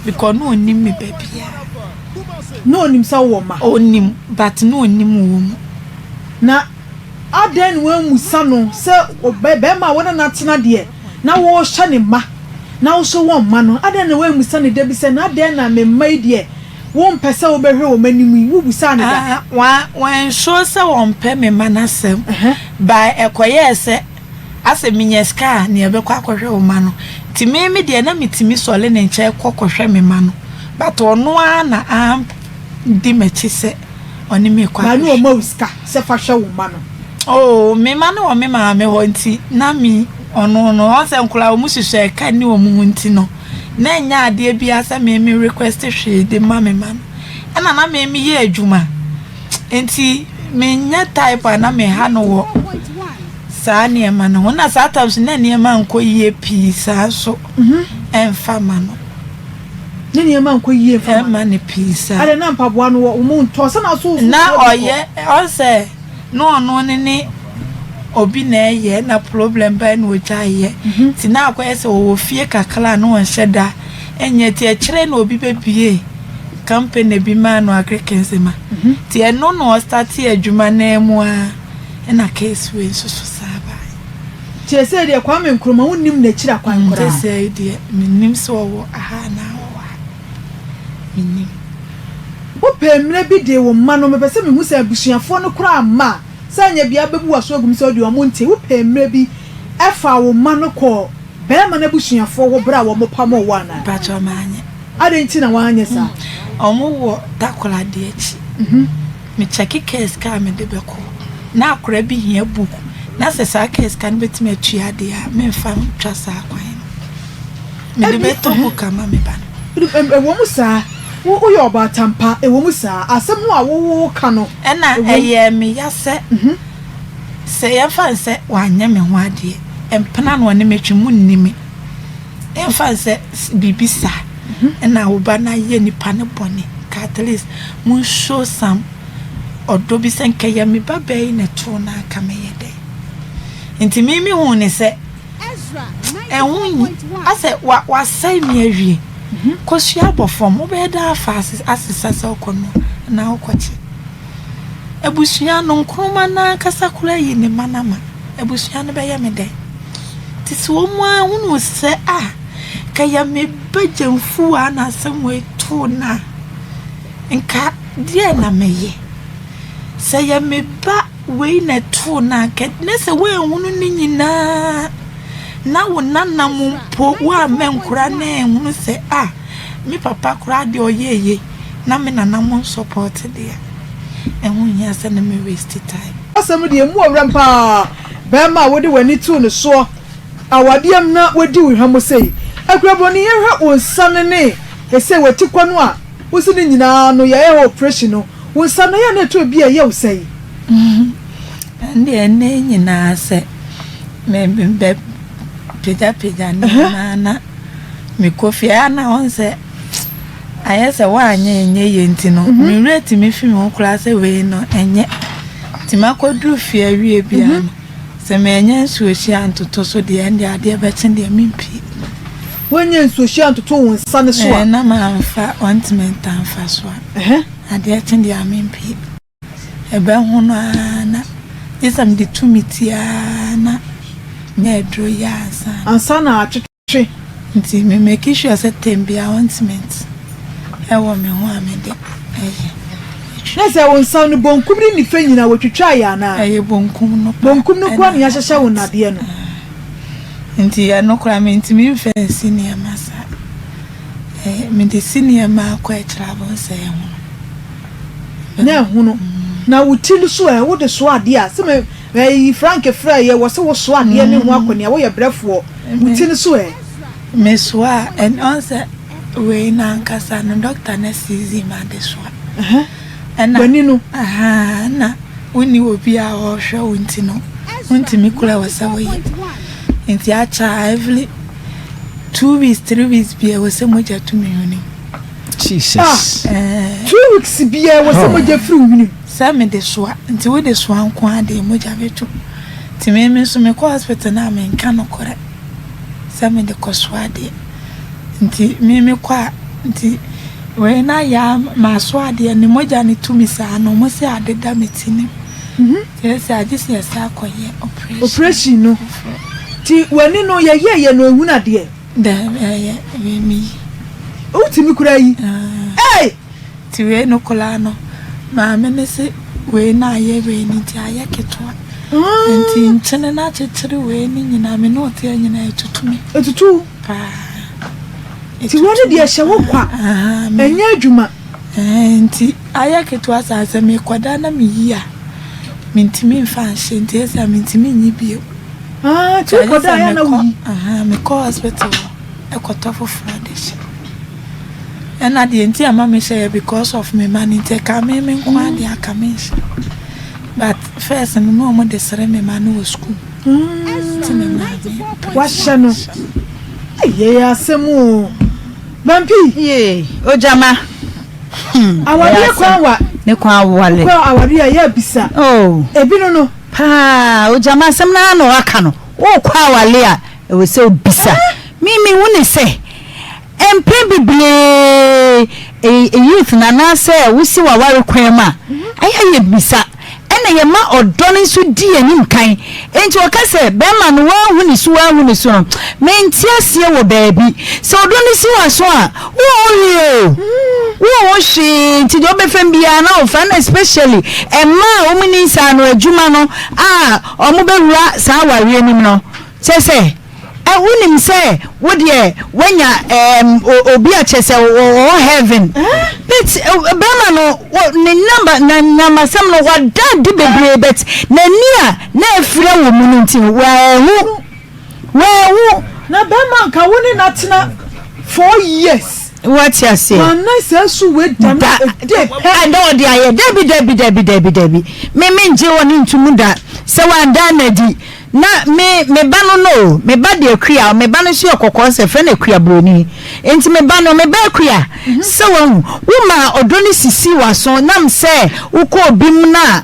Speaker 3: because no onim me babia
Speaker 2: no onim sa wo ma
Speaker 3: onim but no onim wo mu
Speaker 2: na aden we musa no se be ma wona na tena de na wo hye ne ma na wo so wo ma no aden we musa ne de bi se na aden na me mai de wo mpese wo behwe wo manimu wo busa ne da
Speaker 3: wa so se wo mpe me ma na sem by ekoye se ase minyeska ne ebekwa akohwe wo ma no ti me de na mitimi sole ne nche kokohwe me ma no but ono na am di mechi se oni me kwa
Speaker 2: na no mauska se fa hwe wo ma no
Speaker 3: oh me ma no me ma me ho nti na mi ono no o se nkula o muhihye ka ni o mu nti no na nya ade bia se me request hwe de ma me ma no na me ye adwuma nti me nya type na me ha no wo sa ne ma no na sa times na ne ma nko ye pi sa so emfa ma no
Speaker 2: ne ma nko ye fa
Speaker 3: ma ne pi sa
Speaker 2: ade na mpaboa no wo mu nto se na so
Speaker 3: na oye o se no ne obi na ye na problem ba na oja ye ti na akwa se wo fie kakala no nheda enye ti e kire na obi bebie company bi ma no agrikense ma ti e no start adwuma na emu a na case we so saba
Speaker 2: ti e se de kwa me nkroma wonnim na kira kwa nkora
Speaker 3: ti se de minnim so wo aha na wo minnim
Speaker 2: wo pemre bi de wo ma no me pese me hu se abusuafo no kora ma sanya bia bebu waso agum se odi o monte wo pemre bi efa wo ma no ko be ma na abusuafo wo bra wo mopa mo wana
Speaker 3: ba cho manye
Speaker 2: ade nti na wanye sa
Speaker 3: omo wo takola de echi me check case ka me de beko na akora bi hia book na se sa case kan betime atua de a me fa twa sa kwan me de beto book ama me ba
Speaker 2: wo musa wo yo ba tampa wo musa asem ho a wo ka no
Speaker 3: na eye me yase se ya fa se wanya me ho ade empana no ne metwe munnimi e fa se bibisa na wo ba na ye nipa ne bone ka at least mun show some odo bi senke ya me ba bai na to na aka me ye de enti mimi hu ne se ehun ase wa sai me awie kosua bofom obeda fast asisa se okono na okochi ebusua no nkroma na kasa kula yi ne manama ebusua no be ye me de tisiwo mu a hunu se kaya me bajamfu ana samwe to na nka die na meye se ya me ba we na to na ke ne se we hunu ni nyina na wo nanam mpo wa menkura na hunu se mi papa kura de oyeye na me nanam support de ehun ya se na me waste time
Speaker 2: asem de mu owram pa be ma wo de wani tu ne so awadiam na wodi wo hwamo sei akraboni ye hwa onsane ne ese wati kwano a wosi ne nyina no ye operation no wonsane ye na to bi ye wo sei
Speaker 3: ndi ene nyina se me be peda na me kofi ana onse ayese wa anye ye ntino me rate me fi me kura se we no enye timakodu fi awie bia no se me enye nsuochi antoto so de ndi ade be chen de mimpi
Speaker 2: wonye nsuochi antoto wonsane so a
Speaker 3: na ma amfa ointment amfa so ade chen de mimpi ebe hu no ana isam de tumitia na nedro ya
Speaker 2: ansa na atwetwe
Speaker 3: nti me make sure say tembia ointment ewo me ho amede
Speaker 2: na se wonsa no bonkum ni nifa nyina wotwetwa ya na
Speaker 3: bonkum no
Speaker 2: kwa ne yahyehyɛ wo nade no
Speaker 3: nti ya no kra me nti me fancy ne amasa me de senior ma kwa travel say ho
Speaker 2: na hunu na wutilu so wo de so ade a se me Frank Fra ye wo se wo so ade ne ho akoni wo ye brefo wutilu so
Speaker 3: me so and answer we na nkasa no doctor na sizi ma de so na
Speaker 2: bani no
Speaker 3: na woni obi a o hwe wonti no wonti mi kula wasa wo ye nti acha every 2 weeks 3 weeks bia wo se moja to me huni
Speaker 2: Jesus 2 weeks bia wo se moja free huni
Speaker 3: sa me de so nti wo de so anko ade moja beto ti me so me ko hospital na me nka no kore sa me de ko so ade nti me kwa nti we na ya ma so ade ni moja ni tumi sa no mo se ade da metini yes I just yes akoye
Speaker 2: operation no ti wani no ye no ehu na de
Speaker 3: da me
Speaker 2: utimi kura yi
Speaker 3: ti we no kola no ma me ne se we na ye we ni ti aye ketwa nti ntene na chechere we ni nyina me no te nyina etutu pa
Speaker 2: ti wani de hye wo kwa enye adwuma
Speaker 3: nti aye ketwa sa se me kwada na me yi a mintimi mfa shente esa mintimi nyibio
Speaker 2: ti kwada ya na wi
Speaker 3: me call hospital ekotofo Friday and at the end ama me say because of me money take me kwa dia kamish but first no mo de sere me manu school
Speaker 2: washa no ye asemu bampi
Speaker 6: ye ojama
Speaker 2: awari kwa wa
Speaker 6: ne kwa wale
Speaker 2: kwa awari ya bisa ebi no
Speaker 6: pa ojama asem na no aka no wo kwa wale a e we se obisa mimi woni se empe biblie youth na na say wusi wa ware kwan ma aye bisa ene ye ma odoni so di anim kan enti o ka se be ma no wa hu ni so no menti asie wo baabi se odoni si wa so a wo shi ti do be fam bia na o fan especially emma o mini sa no adwuma no o mo be wura sa ware anim no se unim say wo de wanya obi a chese o heaven but bema no ne number sam no wada di bebre but na nia na afira wo mu nti wa hu
Speaker 2: na bema nka woni na tena 4 years
Speaker 6: what you say
Speaker 2: na say so we dem
Speaker 6: I know the aye debi me nje woni ntumu da se wanda na di na me ba no me ba de akua me ba no so kokko se fe na akua broni enti me ba no me ba akua se wo ma odoni sisi waso nam se uko obim na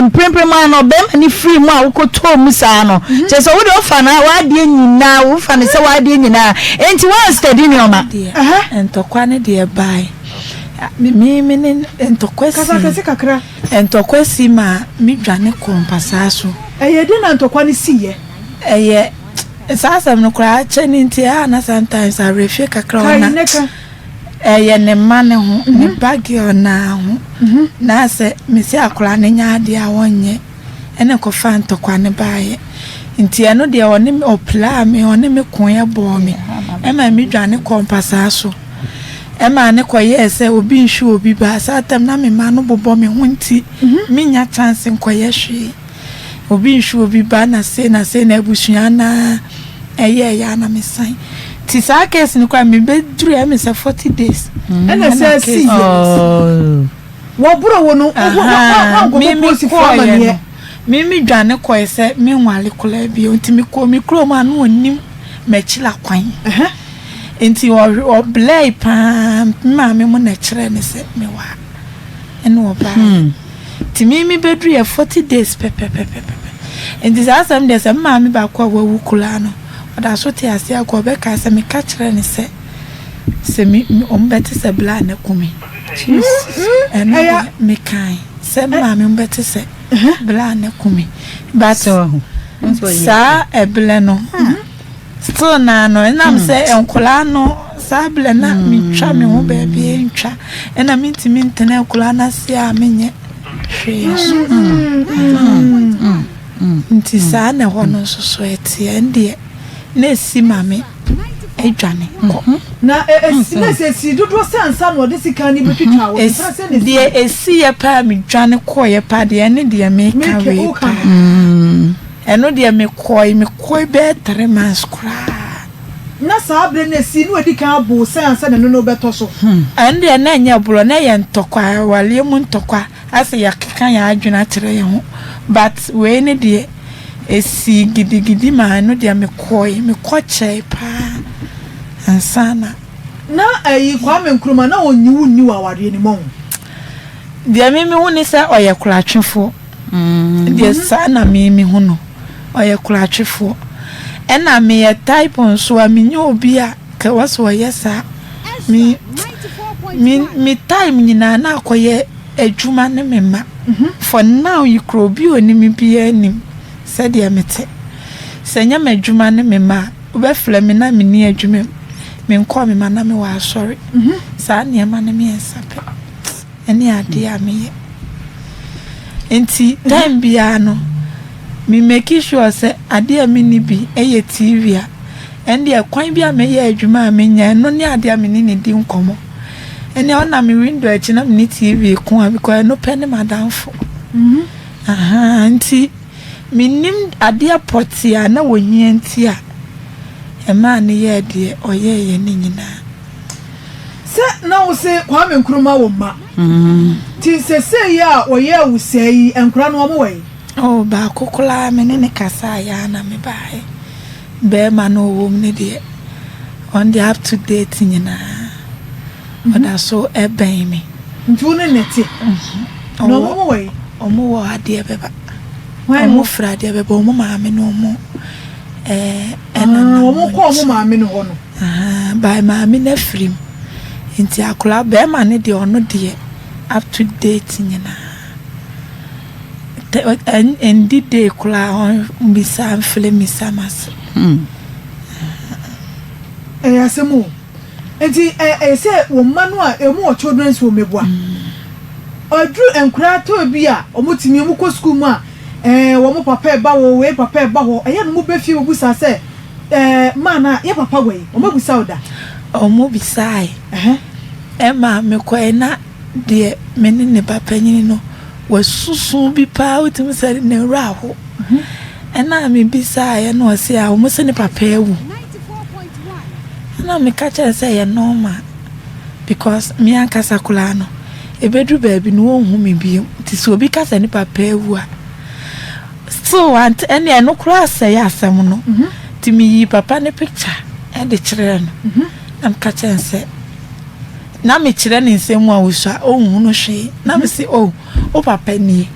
Speaker 6: prempema no be mani free mu a uko to mu sa no je so wo de ofa na wa de nyina wo fa ne se wa de nyina enti wa study ni oma
Speaker 3: entokwa ne de bai me ne entokwesi
Speaker 2: kasa kakra
Speaker 3: entokwesi ma mi dwane kompasa so
Speaker 2: eye de na ntokwa ni siye
Speaker 3: eye sasa mnukura cheni nti na sometimes I refuse kakra ona eye ne mane ho ne bagi ona ho na se mesi akura ne nyaade a wonye ene ko fa ntokwa ne baaye nti eno de one opla me one me konya bo me ema mi dwane kompasa so ema ne koye se obi nhwe obi ba satam na me ma no bobo me ho nti mi nya chance nkoye hwe obi nhwe obi ba na se na ebusua na eye ya na me san ti sa case ni kwa me be duru ya me se 40 days
Speaker 2: ena se see wo buro wo no
Speaker 3: mi dwane koye se mi nwale kola bi nti mi ko mi kro ma no onim mechila kwan enti o blay pa ma me mo na kire ne se me wa ene o ba ti mi bedru ya 40 days pepe enti sa sam de se ma me ba kwa wawu kula no oda so te ase akwa be ka se me ka kire ne se mi o mbete se bla na kumi ene me kai se ma me mbete se bla na kumi ba so sa eble no still na no enam se enkola no sable na mi twa me ho ba bia ntwa ena mi ntimi ntene enkola na se a menye hwe nti sa na ho no so etie ende na si mame edwane ko
Speaker 2: na si dodo sansa no de sika ni betwitwa wo
Speaker 3: de esi ye pa mi dwane ko ye pa de ene de me ka we pa eno de me koi be 3 months kra
Speaker 2: na sabre na si no edi kan abo sansa na no beto so
Speaker 3: ende na nya bulo na ye ntokwa wale mu ntokwa ase ya keka ya adwena kire ye ho but we ne de esi gidigidi ma no dia me kɔche pa ansana
Speaker 2: na ayi Kwame Nkrumah na onyiwu ni wa aware ni mo
Speaker 3: dia me hu ni sɛ ɔyɛ kuratwefo dia sa na me hu no ɔyɛ kuratwefo ɛna me yɛ type nso a me nyo obi a ka waso ɔyɛ sa me time nyina na akɔyɛ adwuma ne me ma for now you kro bi oni me bi anim said ya mete senya ma adwuma ne me ma obɛfla me na me ni adwuma me nkɔ me ma na me wa asɔre saa ne ma ne me ensape ene ade a me ye enti time bia no me make sure say ade a me ni bi eye TV a ende akwan bia me ye adwuma a me nya no ne ade a me ni di nkomo ene ona me window achi na me ni TV ko a because no pɛ ne madamfo enti minim ade apɔte a na wɔhia nti a ɛma ne yɛ de ɔyɛ ne nyina
Speaker 2: sɛ na wo se Kwame Nkrumah wo ma ti sese ya ɔyɛ awusai enkura no ɔmo wai
Speaker 3: oh ba kokula me ne kasa ya na me bae be ma no wo me de on the up to date nyina oda so ɛbɛn me
Speaker 2: ntu ne neti no ɔmo wai
Speaker 3: ɔmo wɔ ade beba ɔmo fra ade beba ɔmo maame no ɔmo
Speaker 2: ɛna ɔmo kɔ ɔmo maame no hɔ no
Speaker 3: by maame na frim nti akola be ma ne de ɔno de up to date nyina and the day kola on bisa mfle misamas
Speaker 2: asemu enti se wo manu a emu o children's home meboa odru enkura to bi a omotimi mu ko school mu a wo mo papa ba wo we papa ba ho eye no mo be fie obusa se mana ye papa we o mo busa oda
Speaker 3: o mo bisa ma me ko na de me ne papa nyini no wasusu bi pa utim sɛ ne raho ɛna me bisa ya no ɔse a wo se ne papa ewu ɛna me ka kyerɛ sɛ yɛ normal because me ankasa kula no ebedu baabi no wo hu me bi ti so obi ka sɛ ne papa ewu a so want ɛne no kura sɛ ya asɛm no ti me yi papa ne picture ɛde kyerɛ no na me ka kyerɛ sɛ na me kyerɛ ne nsɛm a wo so a ohun no hwe na me se o papa ni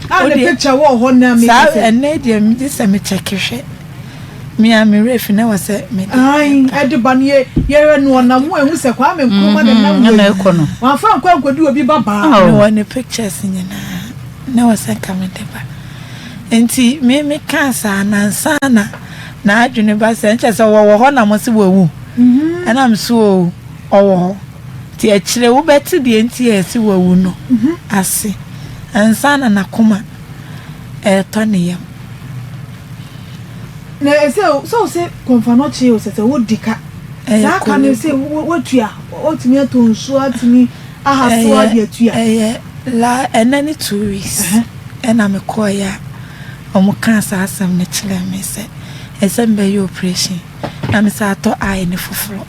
Speaker 2: a the picture wo ho na me
Speaker 3: sa ene de me de se me check hwe me a me ref na wa se me
Speaker 2: ai ade ba ne ye no na mo ehu se Kwame Nkrumah na
Speaker 6: na ekɔ no
Speaker 2: wa fa nkwa nkodi obi baba
Speaker 3: no one pictures nyina na wa se ka me de ba enti me ka sa na nsa na adwene ba se nche se wo ho na mo se wo wu ana me so owo ho ti a kyerɛ wo bɛte de enti esi wo wu no ase ansana na koma tɔne
Speaker 2: na so se konfano che o se wo dika sa ka ne se wo tua o timi atonso atimi ahaso ade atua
Speaker 3: la enani 2 weeks ena me koya omo kan sa asam ne kyerɛ me se esembe yo operation na me sa to eye ne foforo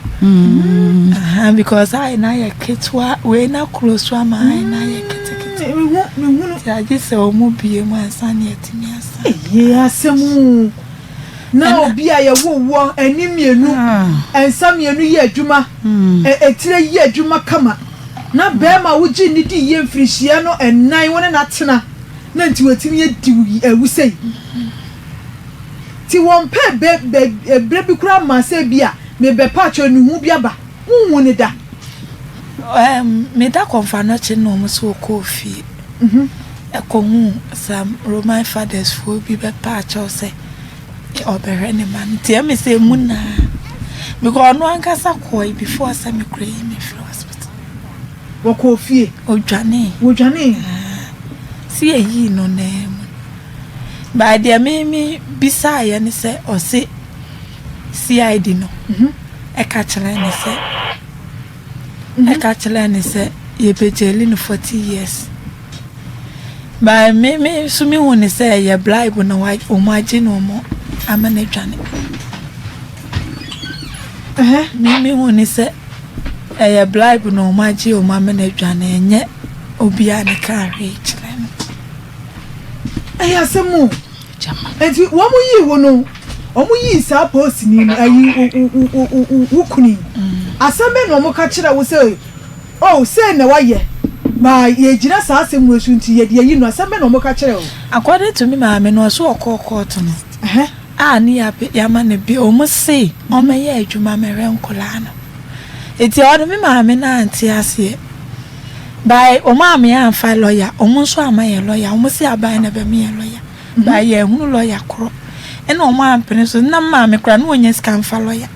Speaker 3: because I na ya ketwa we na close wa ma I na ya ketekete
Speaker 2: me hu
Speaker 3: ya gise o mu bie mu ansane atimi asa
Speaker 2: ye asemu na obi a ye wo ani mienu ensa mienu ye adwuma etire ye adwuma kama na bema wuji ni di ye mfirihia no enan wona na tena na nti watimi ye di awusei ti won pe be bi kura ma se bia me be pa cho ni hu bia ba hu ne da
Speaker 3: me da konfano che no mo so kofi ko hu sam Roman fathers fo bi be pa cho se obere ne man ti me se mu na because no ankasa koi before sam kure me free hospital
Speaker 2: wo kofi
Speaker 3: wo dwane si eyi no ne ba dia me bisa ya ne se o se CID no e ka kyerɛ ne se ye pejeli no 40 years ba me so me hu ne se ye bribe na wa o ma agi no mo amana dwane me hu ne se ye bribe no ma agi o ma amana dwane enye obi a ne ka hwe kyerɛ no
Speaker 2: ayasemu
Speaker 6: jama
Speaker 2: enti wo mu yi wo no omu yi sa post ni ayi wukuni asambe no mo ka kira wo say oh say na waye ma ye jira sa asem no su nti ye de yi no asambe no mo ka kira wo
Speaker 3: according to me ma me no so okoko no ni ya ma ne bi o mo say o me ye adwuma me renkola no eti o me ma me na anti ase by o ma me an fa lawyer o mo so ama ye lawyer o mo say aban na be me ye lawyer by ye hunu lawyer kro ena o ma ampene so na ma me kra no onya scan fa lawyer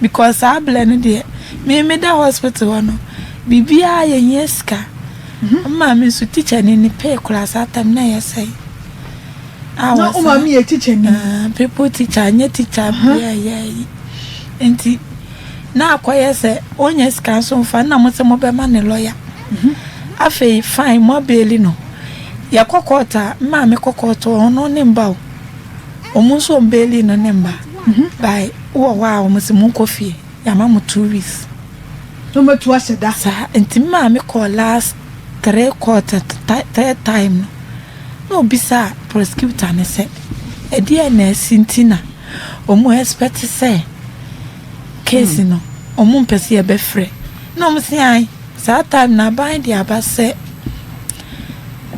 Speaker 3: because I blend there me da hospital no bibia ye nyeska ma me so teacher ni pay class atam na ye say
Speaker 2: na o ma me ye teacher ni
Speaker 3: people teacher nya teacher yeah enti na akoye se onya scan so fa na mo se mo be ma ne lawyer afei fine mo beli no ya kokota ma me kokoto ono ne mba o mo so beli no ne mba by wow mo se mo kofi ya ma mo 2 weeks
Speaker 2: no me to aseda
Speaker 3: sa enti ma me call last 3 quarter time no bisa prosecutor ne se e dia na sintina o mo expect say case no o mo mpese e be free no mo se ai sa time na ban dia ba se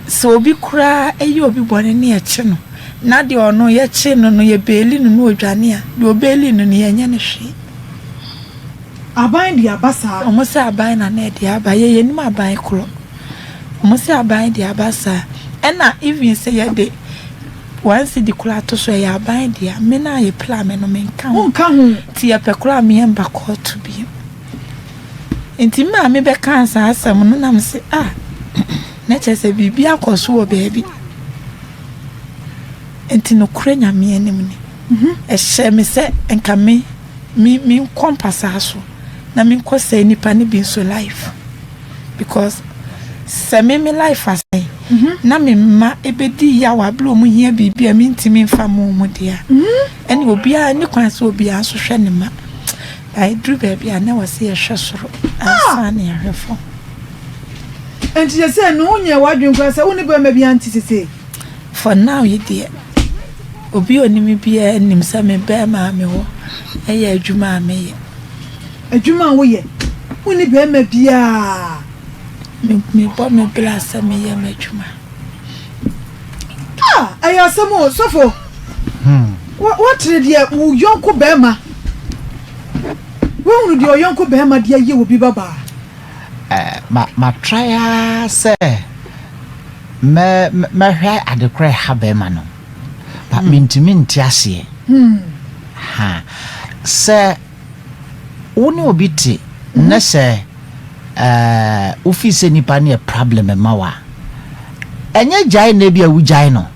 Speaker 3: so obi kura eyi obi bone ne ye chi no na de ono ye chi no no ye beli no no odwane a de obeli no ye nya ne hwe
Speaker 2: aban dia basa
Speaker 3: o mo se aban na na dia ba ye nim aban kro o mo se aban dia basa ena even say ye de once the kura to so ye aban dia me na ye plan me no me nka ho ti ye pe kura me en ba ko to bi enti ma me be kan sa asem no na me se na chese bibia akoso wo baabi enti no kura nyame anim ni hye me se enka me kompasa so na me nkose nipa ne bi so life because se me life asai na me ma ebedi ya wa blo mu hia bibia me ntimi mfa mu dia eni obia ni kwan so obia so hwe ne ma I drew baby and never see a shasro. Funny, I have.
Speaker 2: And she said, no, you're wondering, because I only go maybe auntie say.
Speaker 3: For now, you dear. Obi only be a name some bear mammy, a juma me.
Speaker 2: A juma way. Only bear me be a
Speaker 3: me bought me glass and me a juma.
Speaker 2: I have some more, so for what did you young Bema? When your young Bema, dear, you will be baba.
Speaker 6: Ma try say me hair at the cray habemano. But min tiasi. Ha. Say uni obiti ne se office nipa ne problem mawa. Enye jai na bia wu jai no.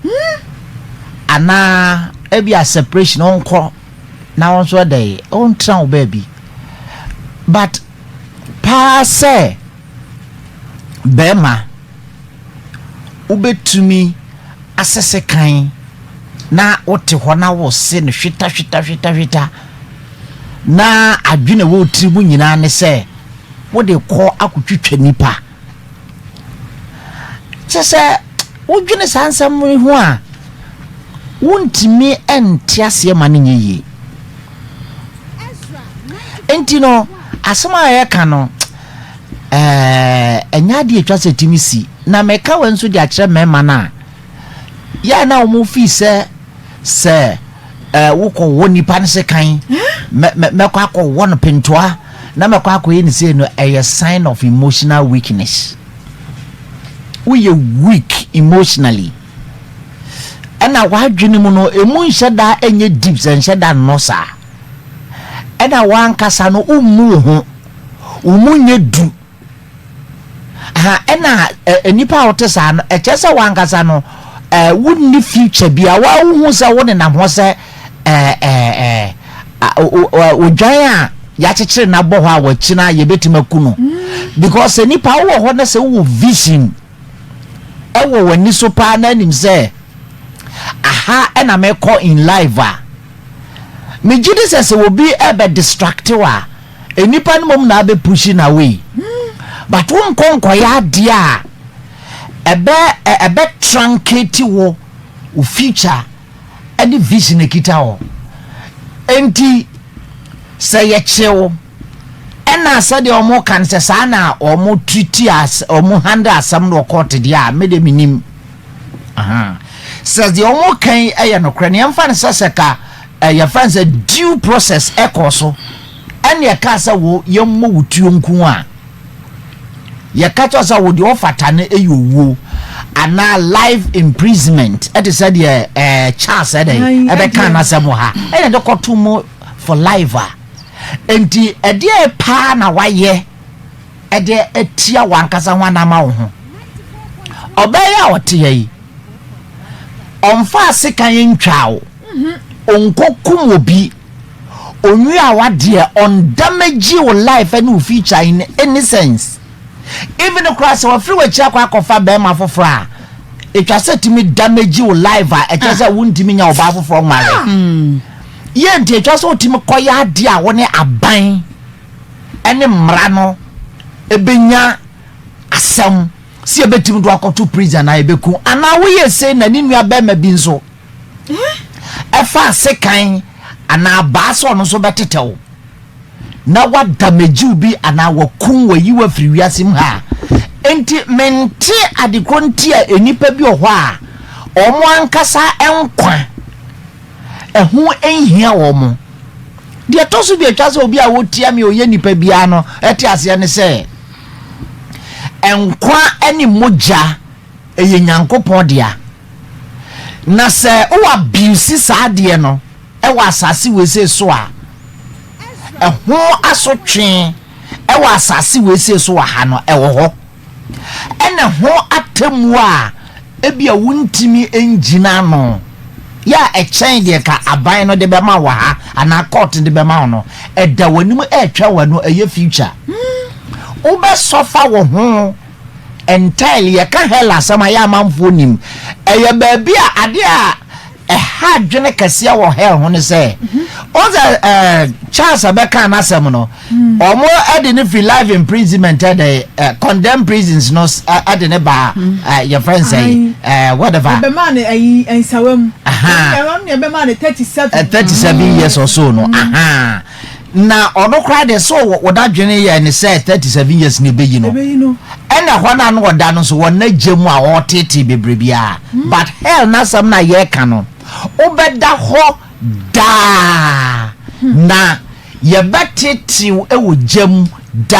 Speaker 6: Ana ebi a separation onko na won so dey on tran baby. But pa say bema ubetumi asese kan na wote ho na wo se no hwita na adwene wo tribu nyina ne se wo de ko akotwetwa nipa se wodwene sansam ho a wontimi entiase ma ne nyi entino asema ya kano enya de atwa setimi si na meka wanso de akire mema na ya na omo fi se woko woni pa ne se kan mekọ akọ won pentoa na mekọ akọ yin se no a sign of emotional weakness. We are weak emotionally. Ena wadwene mu no emu nheda enye deep nheda no sa. Ena wankasa no umu ho umunye du. Ena nipa otesa no echese wankasa no wunni future bia wa hu se woni nam ho se odwan a ya chechire na bo ho a wachina ye betima kuno because nipa wo ho na se wo vision ewo wani so pa na nim se ena me call in live me Jesus will be ebe distracted enipa no mom na be pushing away but won konko ya dia ebe truncate wo future
Speaker 7: any vision ekita o enti say ye chew ena said omo kan se sa na omo treaty as omo handle asam no court dia me de minim says the omo kan eye no kra ne amfa ne seseka your friends a due process ekoso ene ye ka sa wo yemmo wutuo nku a ye ka cho sa wo de ofata ne eyowo ana life imprisonment it is said chance e be kan asem ha ene de kotumo for life enti ede pa na waye ede etia wankasa wana ma wo ho obeya otie onfa sekan ntwawo onkokum obi onwi awade on damage your life and future in any sense even across our free wachi akwa be ma fofora etwa setimi damage your life a etwa wuntimi nya oba foforo nware ye nti etwa so otimi koya ade a woni aban ene mra no ebenya asem si ebetimi do akoto prison na ebeku ana wo ye say na ninua be ma bi nso efa sekan ana baaso no so betetew na wa damage bi ana wakun wa yiwa firi wiasim ha enti mente adekonti a enipa bi ohwo a omo ankasa enkwa ehu enhia wo mo de toso de atwa se obi a wotia me oye nipa bia no ete ase ne se enkwa eni moja eye nyankopon dia na se o abuse saade no e wa asase wese so a eho asotwe e wa asase wese so ha no e wo ho ene ho atemu a ebia wuntimi engina no ya e chen de ka aban no de be ma wa ha ana court de be ma no e da wanim e twa wano eye future wo be suffer wo ho entirely ya ka hela sama ya manfo nim eye ba bia ade a ha dwene kase wo hell ho ne se oza Charles Abeka na asem no omo ade ne free life imprisonment the condemned prisons no ade ne ba your friends say whatever
Speaker 2: be man ensawam e be man
Speaker 7: 37 years or so no na ono kra de so woda dwene ye ne say 37 years ne be yi no ena hwana no woda no so wona gyemu a wotete bebrebia but hell na sam na ye ka no obeda ho da na ye betete ewo gyem da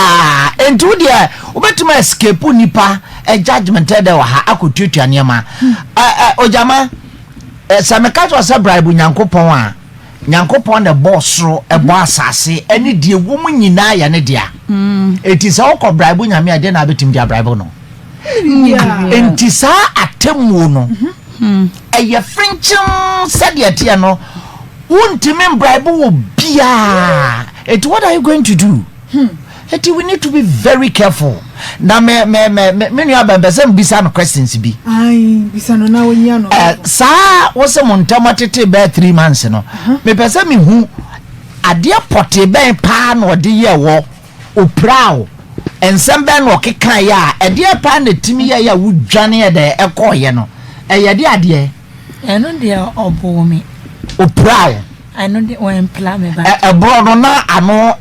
Speaker 7: entu de obetuma escape nipa judgment de wa ha akotutua niema ojama sameka to sa bribe nyankopon a nyankopon de bossro ebo asase ene de wom nyina ya ne dia etisa okọ bribe nyame ade na betim dia bribe no entisa atemu no eye frinchim said atia no wuntimi bribe wo bia what are you going to do we need to be very careful na me nu abambesem bisa no questions bi
Speaker 2: bisa no na wonya no
Speaker 7: sa wose montama tete be 3 months no me pese me hu ade pote ben pa no de ye wo oprao ensem ben no keka ya ade pa na timi ya wudwane de ekoye no eye de ade
Speaker 3: eno de obomi
Speaker 7: oprao
Speaker 3: I know the one plan me back.
Speaker 7: A brother na ano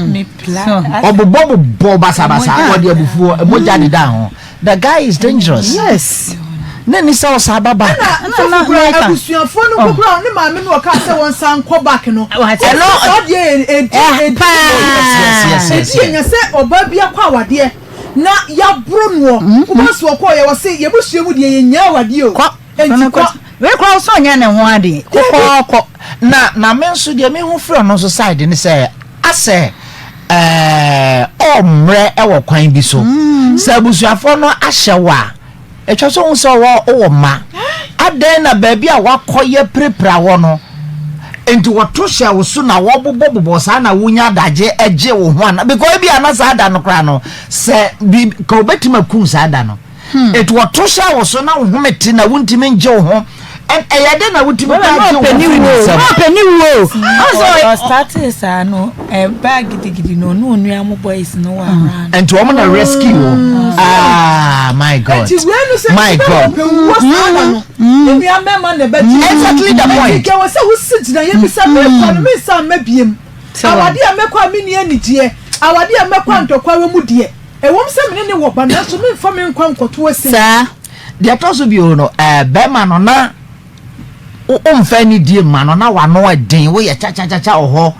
Speaker 3: me plan.
Speaker 7: Obobo basa odi abufuo emoja de down. The guy is dangerous.
Speaker 2: Yes.
Speaker 7: Nani sa osababa.
Speaker 2: Na abusuafo no kokura ne maame no ka se won san ko back no. Hello. Yes. Nya se oba bia kwa awade na ya bro no. Umaso ko ye wo se ye busuamu de ye nya awade o.
Speaker 6: We kwa so nya ne ho ade kokoko
Speaker 7: na menso de me hu frɛ no so side ne sɛ asɛ omre ewo kwan bi so sabusuafo no ahyewa etwa so hu sɛ wo ma adan na baabi a wakoye prepra wo no enti woto hye wo so na wo bobo sa na wonya adagye eje wo ho ana because bi ana sa ada no kra no sɛ ka obetima kun sa ada no enti woto hye wo so na wo hometi na wontimi nje wo ho eyade na wutimi ka jo
Speaker 6: penny wo
Speaker 3: also status no bag gidi no no nua mo boys no wa around
Speaker 7: and to woman rescue my God.
Speaker 2: My God.
Speaker 7: Exactly the point.
Speaker 2: Awade amekwa mini anigye awade amekwa ntokwa we mu de ewom se mene ne wo ba na so me mfa me nkwa nkoto ase
Speaker 7: sa de atoso bi o no be ma no na o mfa ni die ma no na wa no adin wo ye cha oho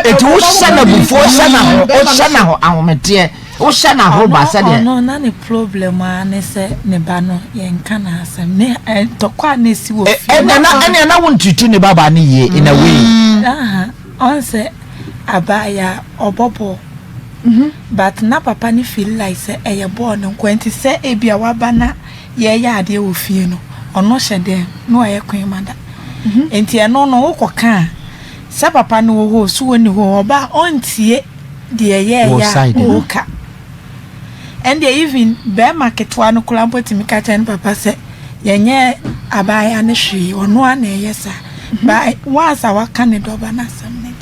Speaker 7: etu wo sana bufo sana ho ahomete wo sana ho ba sa de
Speaker 3: no na ne problem a se ne ba no ye nka na asem ne ntokwa na si wo fi
Speaker 7: na wo ntutu ne baba ne ye in a way
Speaker 3: on say abaya obobo but na papa ni feel like say eye born nkwenti say ebia waba na ye ya ade wo fie no ono hyede no aye kwen mada enti eno no wo koka say papa no wo so woni ho oba ontie de ye ya oka and even be market wa no kula mpoti mi ka chen papa say yenye abaya ne hwe ono ana ye sa ba was our Canada na samne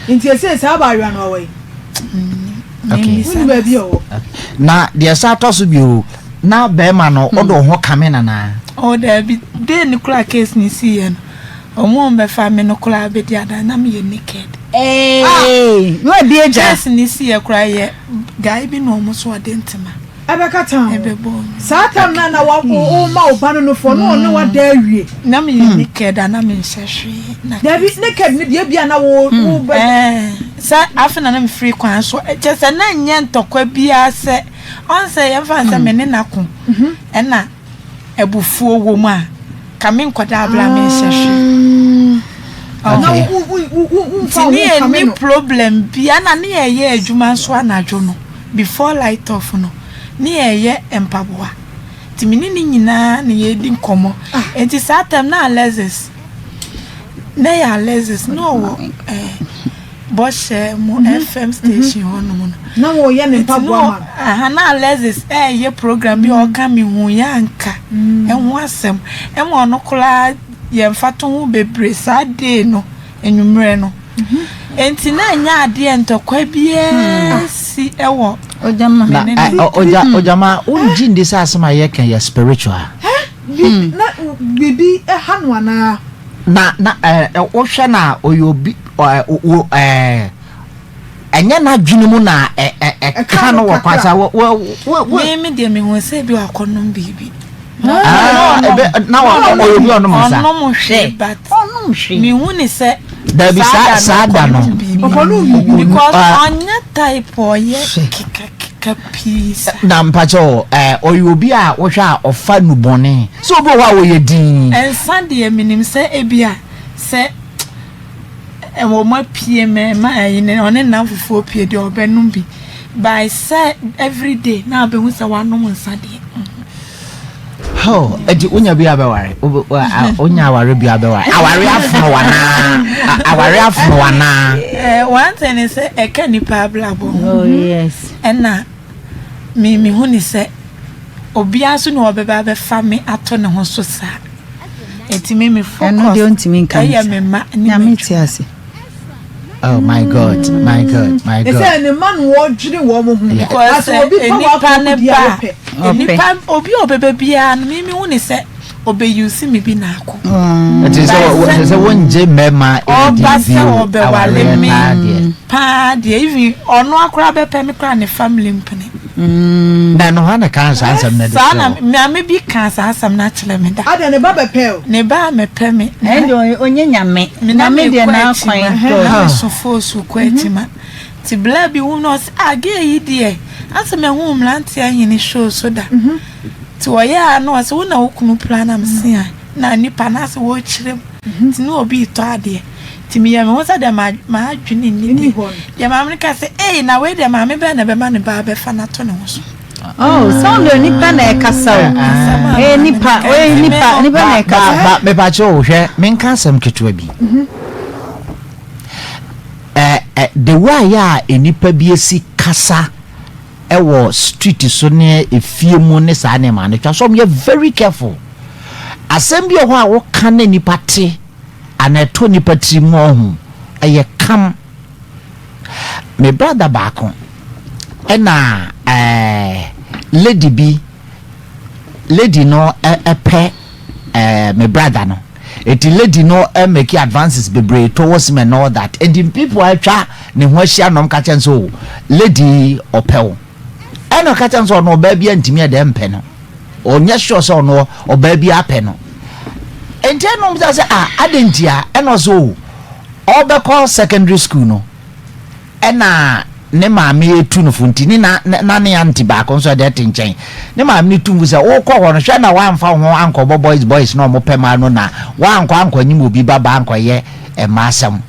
Speaker 2: inti ese sa ba ywa no we
Speaker 7: okay
Speaker 2: na
Speaker 7: de sa toso bi o na be ma no odo ho kamena na
Speaker 3: o da bi de ni kula case ni si ye no omo mbe fa me no kula be dia da na me ye naked
Speaker 6: no di eja
Speaker 3: case ni si ye kula ye guy bi no mo so adentima
Speaker 2: abeka tan
Speaker 3: ebebo
Speaker 2: satam na wa o ma o banu no fo no ne wa da awie
Speaker 3: na me ye naked na me nhwehwe na
Speaker 2: David naked ne de bia na wo
Speaker 3: sa afena na me free kwan so just na nya ntokwa bia se on say ye fa se me ne nako na ebufuo wo mu a ka me nkwada abla me nhwehwe na ni problem bia na ne ye adwuma so anadwo no before light off no ni ye empaboa timini ni nyina na ye di nkomo enti satam na Alexis na ya Alexis no boss mo FM station hono
Speaker 2: na wo ye ne empaboa ma
Speaker 3: na Alexis ye program bi o ka mi hu ya nka enwo asem enwo no kula ye mfato hu bebre sa de no enwumre no enti na nya ade entokwa bia si ewo
Speaker 7: ojama unji ndi sa asema ye kan ya spiritual
Speaker 2: na bibi hanu ana
Speaker 7: na wo hwe na oyobi enya na dwene mu na ka no wo kwasa
Speaker 3: me de me hu se bi akonom bibi
Speaker 7: na wo oyobi ono mo sa
Speaker 3: ono mo hwe but ono hwe me hu ni se
Speaker 7: da bi sa da no
Speaker 3: because onya type o ye kika piece
Speaker 7: na mpacho oyobi a wo hwe a ofa nubone so obo wa wo ye din
Speaker 3: ensande minim se ebia se wo ma pie me ma yin one na fufu pie de obenum bi by say every day na be hu se wanom nsade
Speaker 7: oh edi unya bi abeware unya aware bi abeware aware afno wana
Speaker 3: one thing is e ka ni pablabo
Speaker 6: oh yes
Speaker 3: na me hu ni se obia so no obeba be fa me ato ne ho so sa enti me focus
Speaker 6: no de ontimi nka
Speaker 3: ya me ma
Speaker 6: na me tiase
Speaker 7: oh my god
Speaker 2: ese ne man wo dwene wo mo hu
Speaker 3: because nipa ne ba nipa obi obebe bia no me hu ni se obe use me bi na akọ
Speaker 7: it is a one je mema
Speaker 3: obe wale me pa de even ono akora be pe me kra ne family mpene
Speaker 7: na no hana kan sa ansam na de
Speaker 3: sana me bi kan sa ansam na chele me da
Speaker 2: ada ne ba be pe
Speaker 3: ne ba me pe me
Speaker 6: and onye nyame na me de na kwan
Speaker 3: so fosu kwatima ti bla bi hu no age yi de ansam me hu mlanti ahini show so da ti oya no ase wona okunu plan am se na nipa na se wo chirem ti no obi to ade ti mi ya me won sa da ma adwene ni ya ma me ka se na we de ma me be na be ma ne ba be fa na to ne ho so
Speaker 6: oh sound nipa na ekasa nipa na ekasa
Speaker 7: ba me ba cho hwe me nka sam ketewa bi the way ya enipa bi esi kasa ewo street so ne efie mu ne sa ne ma ne twa so me very careful asem bi ho a wo kan na nipa te anato nipa tri mu ohu eye kam me brother baako na lady no pay my brother no it lady no make advances bebre towards me and all that and the people I try ne ho hia no catch so lady opel eno catch so no baby antimi e dem pe no onye sure so no o baby ape no enti no mza say adentia eno so obekọ secondary school no ena ne maame etu no funti ni na ne anti ba ko so de tenchen ne maame ni tungu se wo kọ ho no hwe na wamfa ho anko boys no mo pema no na wanko nyim obi baba anko ye e masam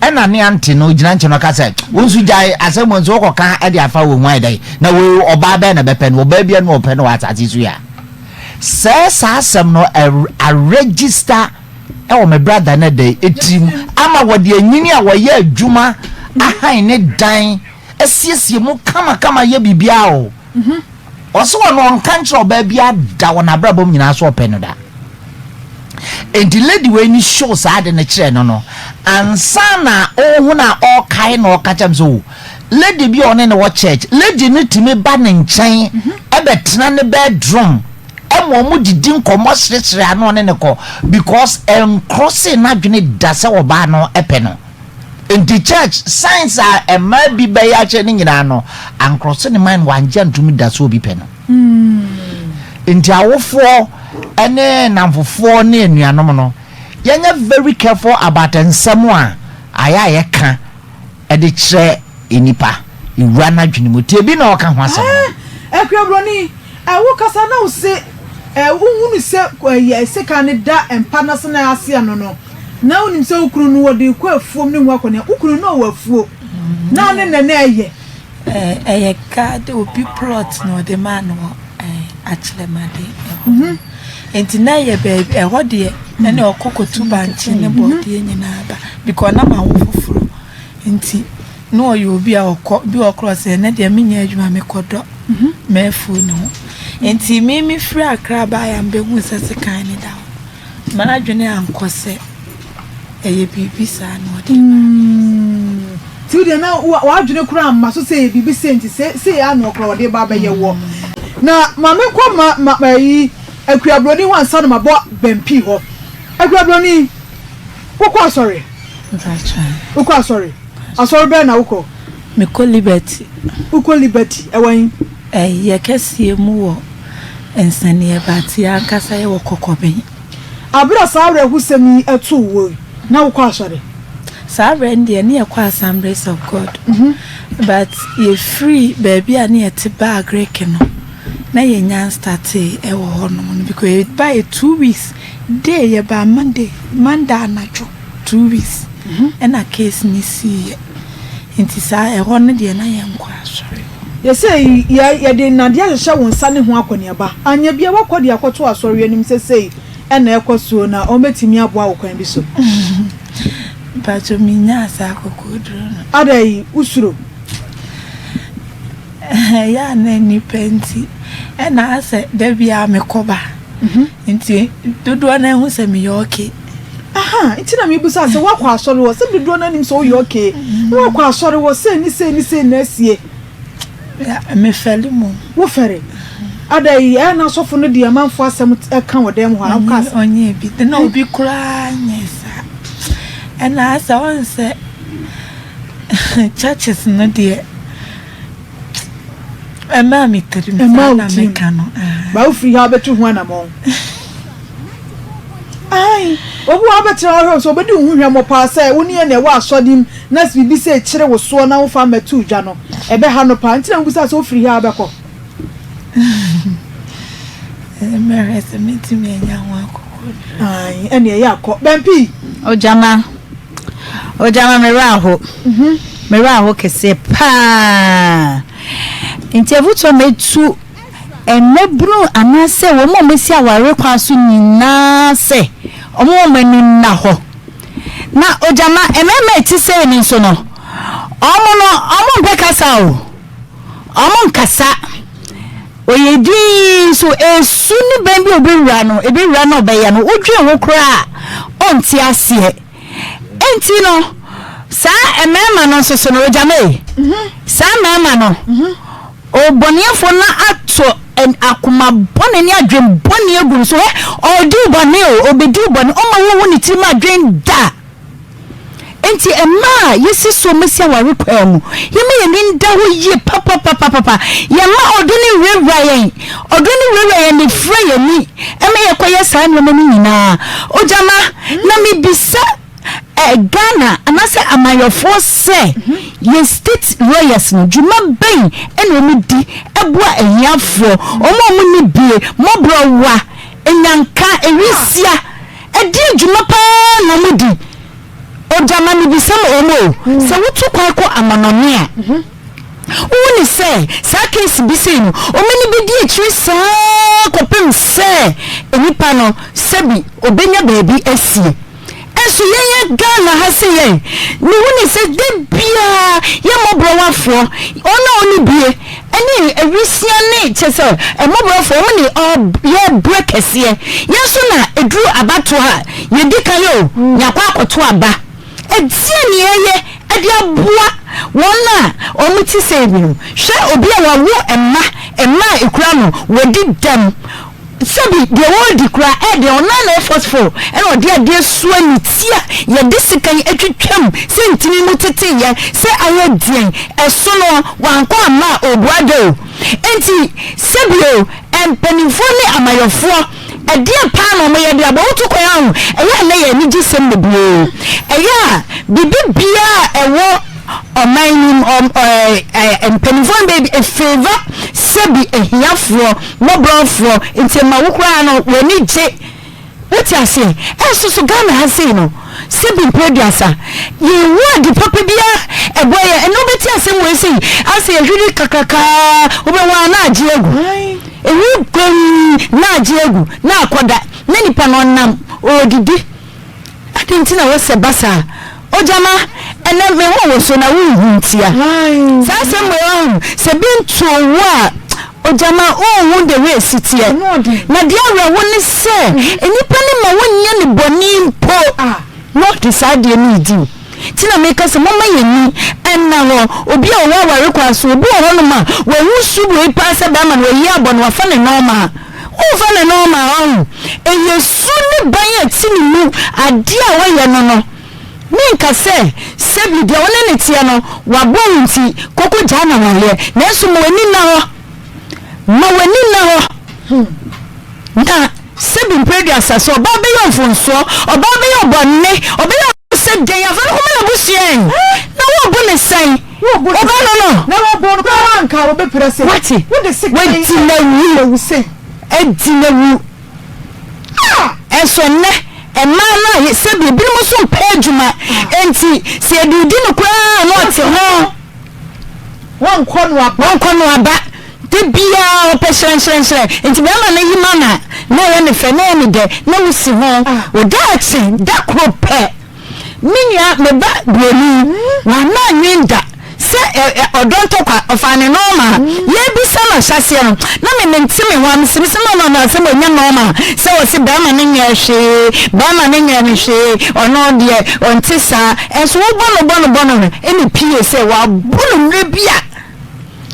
Speaker 7: ena ne anti no gina nche no ka se wonsu jai asem wonsu wo ka e de afa wo nwan dai na we oba ba na bepe no oba bia no ope no atati su ya se sa asem no a register e wo me brother na dey etim ama wo de anyini a wo ye adwuma ahan ne dan esiesie mu kama ye bibia o oso no nkanche oba bia da wona brabom nyina so ope no da enti lady we ni show sa de na kire no ansana ohu na okai na okacham so lady bi one na wo church lady ni timi ba ne nchen ebetena ne bedroom emo mu didi nkomo sresre ano ne ko because crossing na dwene da se wo ba no epe no in the church signs are a maybe be ya che ni nyina no and crossing the mind wanje ntumi da so bi pe no nti awofo ene namfofo ne anuanom no yenye very careful about nsem a aya ye ka e de kire enipa iwura na dwene mu tie bi na oka ho asem
Speaker 2: ekwebroni wo kasa na wo se wo se seka ne da empa na se na ase ano no na unim se ukuru no wodi ku afuom ne nwakọ ne ukuru no wa afuo na ne nene eye
Speaker 3: ka de obi plot no de man no actually made enti na ye baby ho de na okokotu banchi ne body nyina ba because na ma wo fufuru enti no yo obi a bi okross ne de menya adwuma me kodo mefu no enti mi free akra ba ya mbehu sese kan ne da mana dwene ankose eye bibi sa no de
Speaker 2: ti de na wa dwene kura amma so say bibi senti say ya no kura de ba ba ye wo na mame kwa ma yi akuabroni wansa no mabo bempi ho akuabroni wokọ sorry wokọ sorry asori be na wokọ
Speaker 3: me ko liberty ewan
Speaker 2: ye
Speaker 3: kese mu wo ensane e bati akasa ye wokokoben
Speaker 2: abira sabre husemi etu wo na wokọ sorry
Speaker 3: sabre ndi ne ekwa Assemblies of God but ye free baby ani etiba agreke no na ye nyan start e wo ho no because by 2 weeks day ye ba Monday anacho 2 weeks and a case ni see enti sa e ho ne de na ye nkwa sorry
Speaker 2: ye say ye de na de ahye won sane ho akoni aba anya bia wakodi akoto asori anim say e na ekoso na o metimi abo akwan bi so
Speaker 3: bajo minya sa kokodro
Speaker 2: adai usuro
Speaker 3: ya na ni penti e na ase da bia mekoba enti dodo na hu se me yoke
Speaker 2: aha itina mi busa se wakwa asori wo se dodo na nim so yoke wakwa asori wo se ni na sie
Speaker 3: ya me feli mo
Speaker 2: wo fere adai e na sofo no de manfo asem e kan wodem ho akwa
Speaker 3: onye bi na obi kura nyesa e na ase on se churches no de Emma mi tiri na mekano
Speaker 2: ba ufri ha betu ho na mo ai obu abetre ho so obedi hu hwemo pa sai woni e na wa asodim na bibi se kire wo so na wo fa matu dwa no ebe ha no pa ntina ngusa so ufri ha abekọ
Speaker 3: mere se meti me nya ho akoko
Speaker 2: ai ene ya akọ bempi
Speaker 6: ojama meraho kese pa Intevuto metu enebru anase wo mo mesi aware kwa so nyina se omo manu na ho na ojama ememe ti se ni so no omo bekasa o omo nkasa oyedi so esu ni bembi obewura no obeya no odwe wo kra onti ase enti no sa emema no so no ojama sa mema no oboniefo na ato and akuma bone ni adwen bone egu so odi bone o obedi bone o ma wo ni ti ma adwen da enti ema yesi so mesia wa rekwa mu yeme ye ni nda ho ye papa yema odoni rewra ni fra ye ni ema ye koye sa no mani nyina ojama na me bisa Ghana anase amayofo se ye state lawyers no juma ben ene omu di eboa ehiafo omo ni bie mobro wa enyanka ewisia edi juma pa na mu di ojama ni bisam omo se wutu kwa ko amanone a woni se sa case bi se no omeni bi di etri sa kopem se enipa no sebi obenya baabi asie enso ye Ghana ha se ye ni woni se de bia ye mobro wafo ona oni bie eni ewisia ne chese mobro fo woni ye breakese ye so na edru abato ha ye dika yo yakwa akoto aba edie ni ye ade aboa wona omuti se bi no hwe obi a wawo emma ekura no wodi dam sabi de wodi kura de ona na fosfo e no de ade suo ni tia ye de sikan etwetwam se ntini mutete ye se aye dien eso no wanko ama obuado enti sabio empanifo ni amayofo ade pa no mo ye de abotu ko ya ho eya na ye ni gisem bebio eya bibia ewo omainim empanifo baby a favor sebi ehiafo mobrofo enti ma wukura no woni je wuti ase enso Ghana ha sei no sebi producer ye word papa bia eboye eno beti ase mo sei ase ehwiri kakaka obewa na age egu ewu kwem na age egu na akoda na nipa no nam odidi atinti na wo se basa ojama ene me wo so na wo huntia sasa mo se bintu wa ojama won the way sitie na dia we woni se enipa ni ma wonya ni boni mpo not decide ni di tina make se mama yeni enna ho obi a wo ware kwaso obi ho no ma wo husu bo ipa se ba ma no yi abon wa fa ne normal o fa ne normal eyesu ni ban atini mu ade a wo ye no minka se sebi de wona ne tie no wabo nti koko jana wale na so mo wani na ho ma wani na ho na sebi mpedi asase oba be yo mfonso oba be yo bonne oba yo se de ya fa ko me busien na wo bo ne sai oba no
Speaker 2: na wo bo no kwa anka wo be prese
Speaker 6: wati
Speaker 2: wo de se
Speaker 6: wati na wu se edi na wu eso ne emma na sebi bi mo so pejuma enti se edudi no kwa no te ho
Speaker 2: won kono aba
Speaker 6: de bia opesensensre enti be ma na yima na ye ne fe na ne de na wusi ho o dachi da krope minya me ba broni na na nwinda se odonto kwa ofane normal ye bi sama hase no na me mentime ho am se no na se mo nya normal se o se ba ma ne nya hwe ba ma ne nya hwe ono de ontisa enso wo bono eni pie se wa bono rebia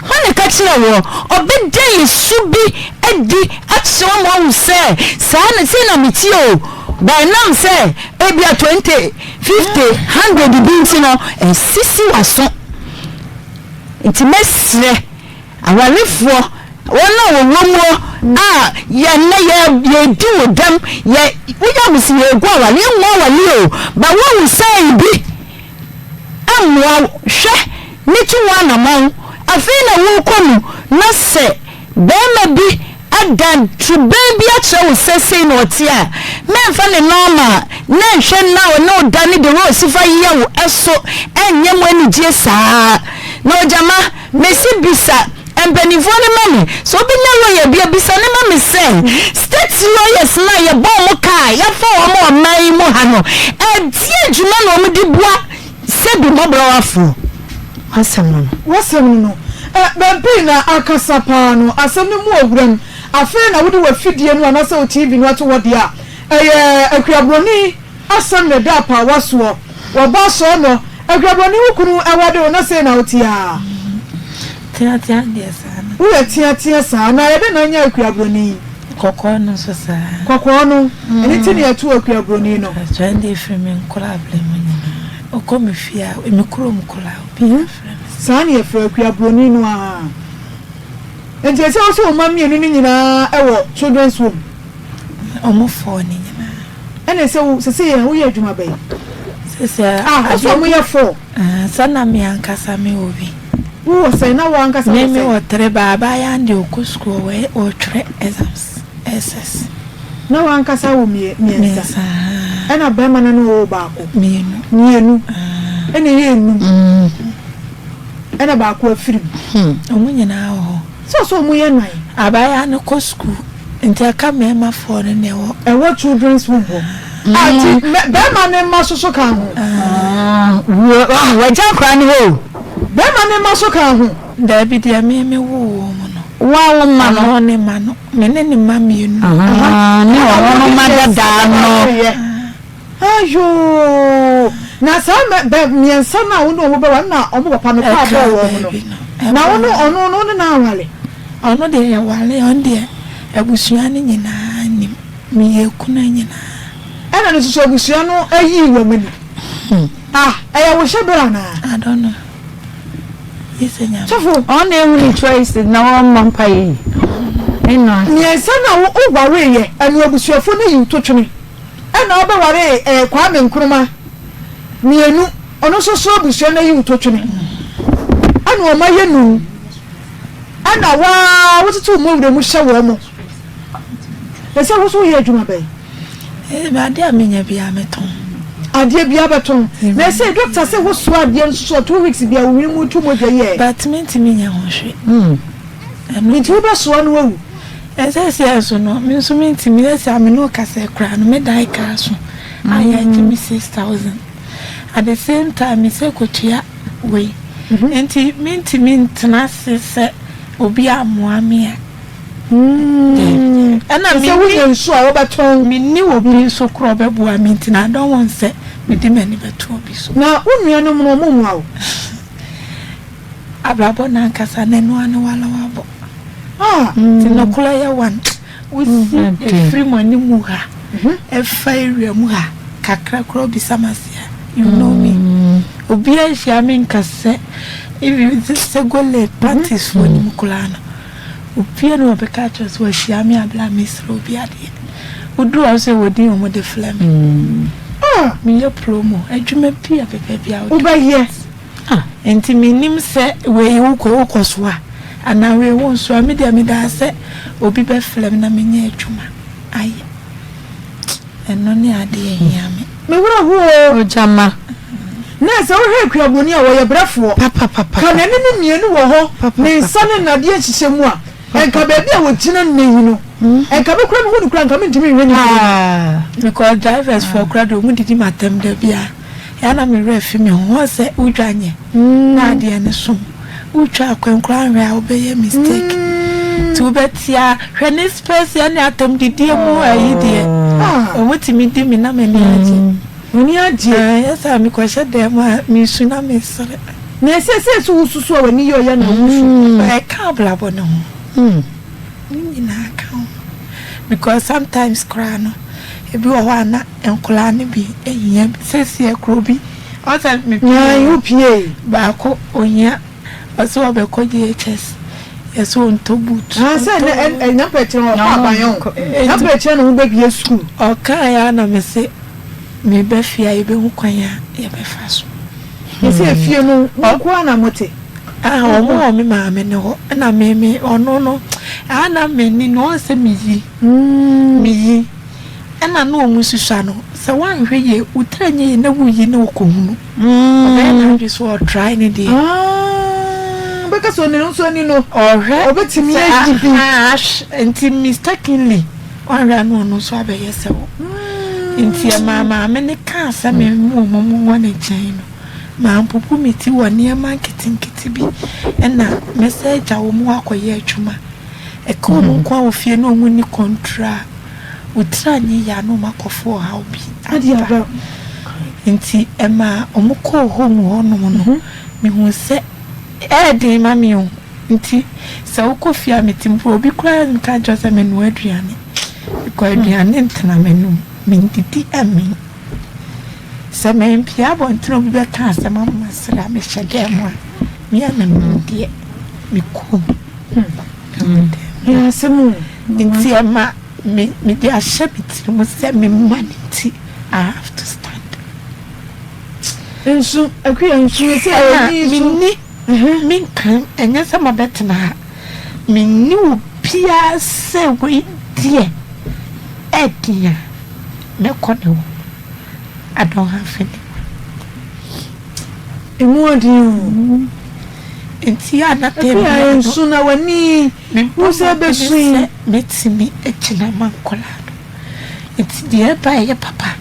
Speaker 6: hane ka kire wo obedai subi edi atso mo se sa na se na mitio by now say ebia 20 50 100 binti no sisi waso nti mesre awarefo wona wowo ya na ye di wodam ye woya musi ye gwa wale nwa wale o ba wo say bi amwa hwe nitu wana mon afina wo komu na se be ma bi adan to baby a che sese no tia memfa ne normal na hwe na o no dani de wo sifa ye wo eso enye mo ani gie saa no jama mesi bisa embenifo ne mame so bi na lawyer bia bisa ne mame say state lawyers na ye bo mo ka ya fa o mo mai mo ha no die adwuma na o mo di bua se bi mo bra wafo wasem no bempi na akasa pa no asem ne mu owuram afi na wodi wa fidie no na se o TV no ato wode a akuabroni asem ne da pa waso wo ba so no akuabroni hukunu ewode na se na otia
Speaker 3: tia de sana
Speaker 2: Uye tia sa na ebe na nya akuabroni.
Speaker 3: Kokko no so sa.
Speaker 2: Kokko no. Eni ya tu akuabroni no.
Speaker 3: Twende frame nkola blame nyina. Okomi fia, emikuro mkola obi.
Speaker 2: Sani e fra akuabroni no a. Enti ese o so mami enu ni nyina ewo children's home.
Speaker 3: Omo fo ni nyina.
Speaker 2: Ene se ye wo ye adwuma bai.
Speaker 3: Se
Speaker 2: aso mo ye fo.
Speaker 3: Sana mi ankasa me obi.
Speaker 2: Wo se na wo ankasa
Speaker 3: me wo tere baba ya ndi okusku we o tre exams. SS.
Speaker 2: Na wo ankasa wo miensa. Ena ba ma na no wo ba ko. Mienu. Ene ye enu. Ena ba ko afirim.
Speaker 3: Omo nyina ho.
Speaker 2: So mu ye nan.
Speaker 3: Abaya no ko school. Nti aka me ma for ne wo.
Speaker 2: Ewo children's home. Ati be ma ne ma so kan ho.
Speaker 6: Wa jankra ni ho.
Speaker 2: Be ma ne ma so kan ho.
Speaker 3: Da bi dia me wo mo no.
Speaker 6: Wa wo ma no
Speaker 3: ne ma no. Me ne ni ma mi nu.
Speaker 6: Ni wo ma da no.
Speaker 2: Ayo. Na sa be miensa na wo no be wa na omo papa no pa bo wo no. Na wo no ono na awale.
Speaker 3: Ono de ya wale on de abusua ni nyina ni mi ekuna nyina.
Speaker 2: Ena no so abusua no ayi wo mani. Aya wo shebra na.
Speaker 3: I don't know. Yesenya.
Speaker 2: Chofo,
Speaker 6: on every choice na wo mampa yi. Eno.
Speaker 2: Miensa na wo ware ye, anu abusuafo na yi totwene. Ena obe ware Kwame Nkrumah. Mienu, ono so abusua na yi totwene. Anu o maye nu. Ana wa wotutu mo wure mu hye wo mo. Ese wo so ye adwuma bai.
Speaker 3: Ba dia menya bia meton.
Speaker 2: Ade bia beton. Na say doctor say wo so ade so 2 weeks bia wo mu tu mo dwaye.
Speaker 3: But menya ho hwe.
Speaker 2: Me tu be so no wu.
Speaker 3: Ese se so no, me so mentimi ese ame no kase kra no me dai ka so. Aya give me 6,000. At the same time me say kotua we. Enti mentimi ntena se obi amoame a.
Speaker 2: Ana me wo nso a wo beton.
Speaker 3: Me ni obi so kro bebu a mentina. I don't want say me di mani beto obi so.
Speaker 2: Na unua no mo mu a wo.
Speaker 3: Abrabo na nkasa na no ane wala wabo. Ti no kula ya wan. We see free money mu ha. E fire mu ha. Kakra kro bi samasia. You know me. Obi a hia me nkase. If you say go le practice for ni mukula na. Obi no be catch us we hia me abla misro obi ade. Udu a say wodi o mo de flame. Me ye promo. Adwuma pia pepe bia.
Speaker 2: Oba yes.
Speaker 3: Enti minim se we ukọ so a ana we won so me da se obi be flem na menye adwuma aye eno ne ade ehia me
Speaker 2: wura ho
Speaker 6: ojama
Speaker 2: na se wo hwe kuaboni a wo ye brafo
Speaker 3: papa
Speaker 2: ka na ne mienu wo ho ne nsane na de ahihye mu a enka ba bia wo gyina ne yi no enka be kura me hu kura enka me ntimi hwe ni
Speaker 3: because drivers for crowd mu didi matem da bia yana me refi me ho se udwanye na de ne so utwa akwankura anwe a obeye mistake to betia hwene space ya ne atom didi mu ayi de o mutimi di mi na me ni aje
Speaker 2: oni aje
Speaker 3: yesa mi kwashe de ma mi su na me sere
Speaker 2: na se so susu a wani yo ya na wusu
Speaker 3: e ka blabo no ni na ka because sometimes cry no ebi wo ana enkola ne bi ehia sesi ekro bi o se me
Speaker 2: ya you pie
Speaker 3: ba ko onya aso obekọ GHS yeso ntobut
Speaker 2: se na enya petre o pa bayon na petre no be bi school
Speaker 3: o ka ya na me se me be fia ebe hu kwan ya ye be fa so
Speaker 2: se fie no ko na mote
Speaker 3: o mo me ma me ne ho na me ono no ana me ni no se mi yi ena no mu susua no se wan hwe ye utranye na wuyi na okohunu na bi so try ne de
Speaker 2: beka so ne nso ni no
Speaker 3: ohwe
Speaker 2: obetimi agibi
Speaker 3: enti mistakenly ora no so abeye se wo enti mama me ne ka sa me mu wona chen no ma mpupu meti woni ama kitinkiti bi ena message a wo mu akoye adwuma e ko no kwa ofie no mu ni contra utranye ya no makofo ha obi
Speaker 2: adi aba
Speaker 3: nti ema omukọ home ho no no mi hu se de mami o nti sɛ wokɔ fie a metimpo obi koraa nka kyerɛ sɛ menoa aduane because aduane ntena m'anum mendidi amen sɛ mempia abɔntene obi bɛka asɛm ama sere a mehyɛ dɛ mu a mea na mendeɛ mekom
Speaker 2: asɛm
Speaker 3: nti ɛma mede ahyɛ me tiri mu sɛ memma ne nti I have to stand
Speaker 2: nso akuya nso sɛ
Speaker 3: menni menkan ɛnyɛ sɛ mabɛtena ha menni wo biaa sɛ wei deɛ ɛdeɛ mɛkɔ ne wo I don't have any
Speaker 2: emu adin
Speaker 3: nti ya na te
Speaker 2: akuya nso na wani wo sɛ bɛsui
Speaker 3: metimi akyina mankola no nti deɛ ba yɛ papa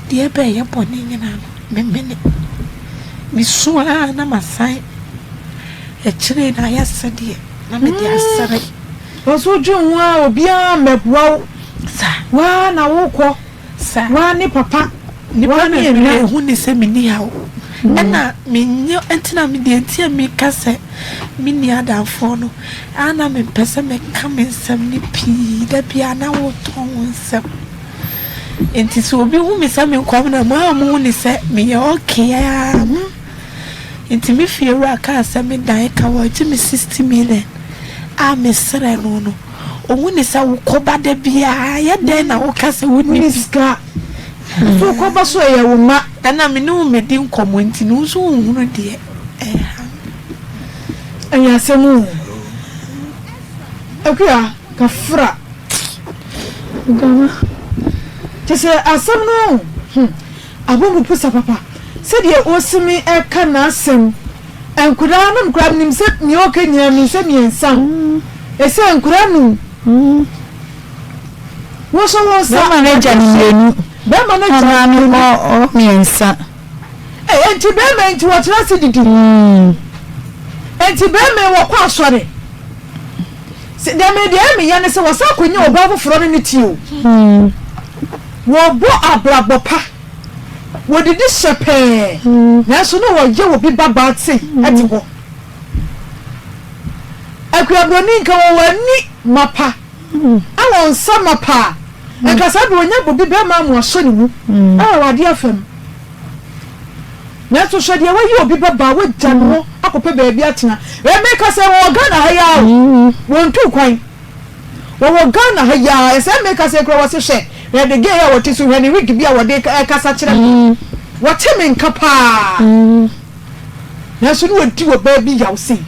Speaker 3: deɛ ba yɛ bɔne nyina no memene misua na masan akyire na yɛ sɛdeɛ na mede asɛre
Speaker 2: wɔso dwe ho a obiara mɛboa
Speaker 3: sa
Speaker 2: wa na wokɔ
Speaker 3: sa
Speaker 2: wa ne papa
Speaker 3: nipa na ehu ne sɛ meni hawo ɛna menyo entina me de ntia me ka sɛ meni adamfo no ana me pese me ka me nsɛm ne pii da bia na wo ton nsɛm enti so obi hu me sɛ me kwam na ma mu ne sɛ me yɛ okay enti me fie wura ka sɛ me dan ka wo gye me 60 million a me sere no no owu ne sɛ wo kɔba da bia yɛ den na wo ka sɛ wo ni
Speaker 2: ska so kɔba so yɛ wo ma
Speaker 3: ɛna me no me di nkɔmɔ nti no so hunu deɛ
Speaker 2: ɛyɛ asɛm akuya kafra gama tese asɛm no abomu pusa papa sɛdeɛ osimi ɛka na asɛm enkura no nkura nim sɛ ni oke nyina nim sɛ miensa ɛsɛ enkura no wo so wo sa
Speaker 6: ma na gya ni
Speaker 2: bɛma no gya
Speaker 6: no o miensa
Speaker 2: enti bɛma enti wɔtena se didi enti bɛma wɔkɔ asɔre se dɛme deɛ me yɛ ne sɛ wɔsa konya ɔba foforɔ no ne tio wɔbɔ abrabɔ pa wɔdidi hyɛpɛɛ nanso no wɔyɛ wɔ bi babaa te ɛte hɔ akuabroni nka wɔw'ani mapa awɔ nsa mapa nkasa de wɔnya bobi bɛma mu ɔhyɛ ne mu a wɔade afam nanso hwɛ deɛ wɔyɛ obi babaa wɔgya ne ho akɔpɛ baabi atena ɛmɛ kasa wɔwɔ Ghana ha yɛ wɔntu kwan wɔwɔ Ghana ha yɛ ɛsɛ mɛ kasa kura wɔse hwɛ yɛde gay a wɔte so hwɛ ne wig bi a wɔde kasa kyerɛ me wɔte me nka paa nanso ne wɔdi wɔ baabi yaw sei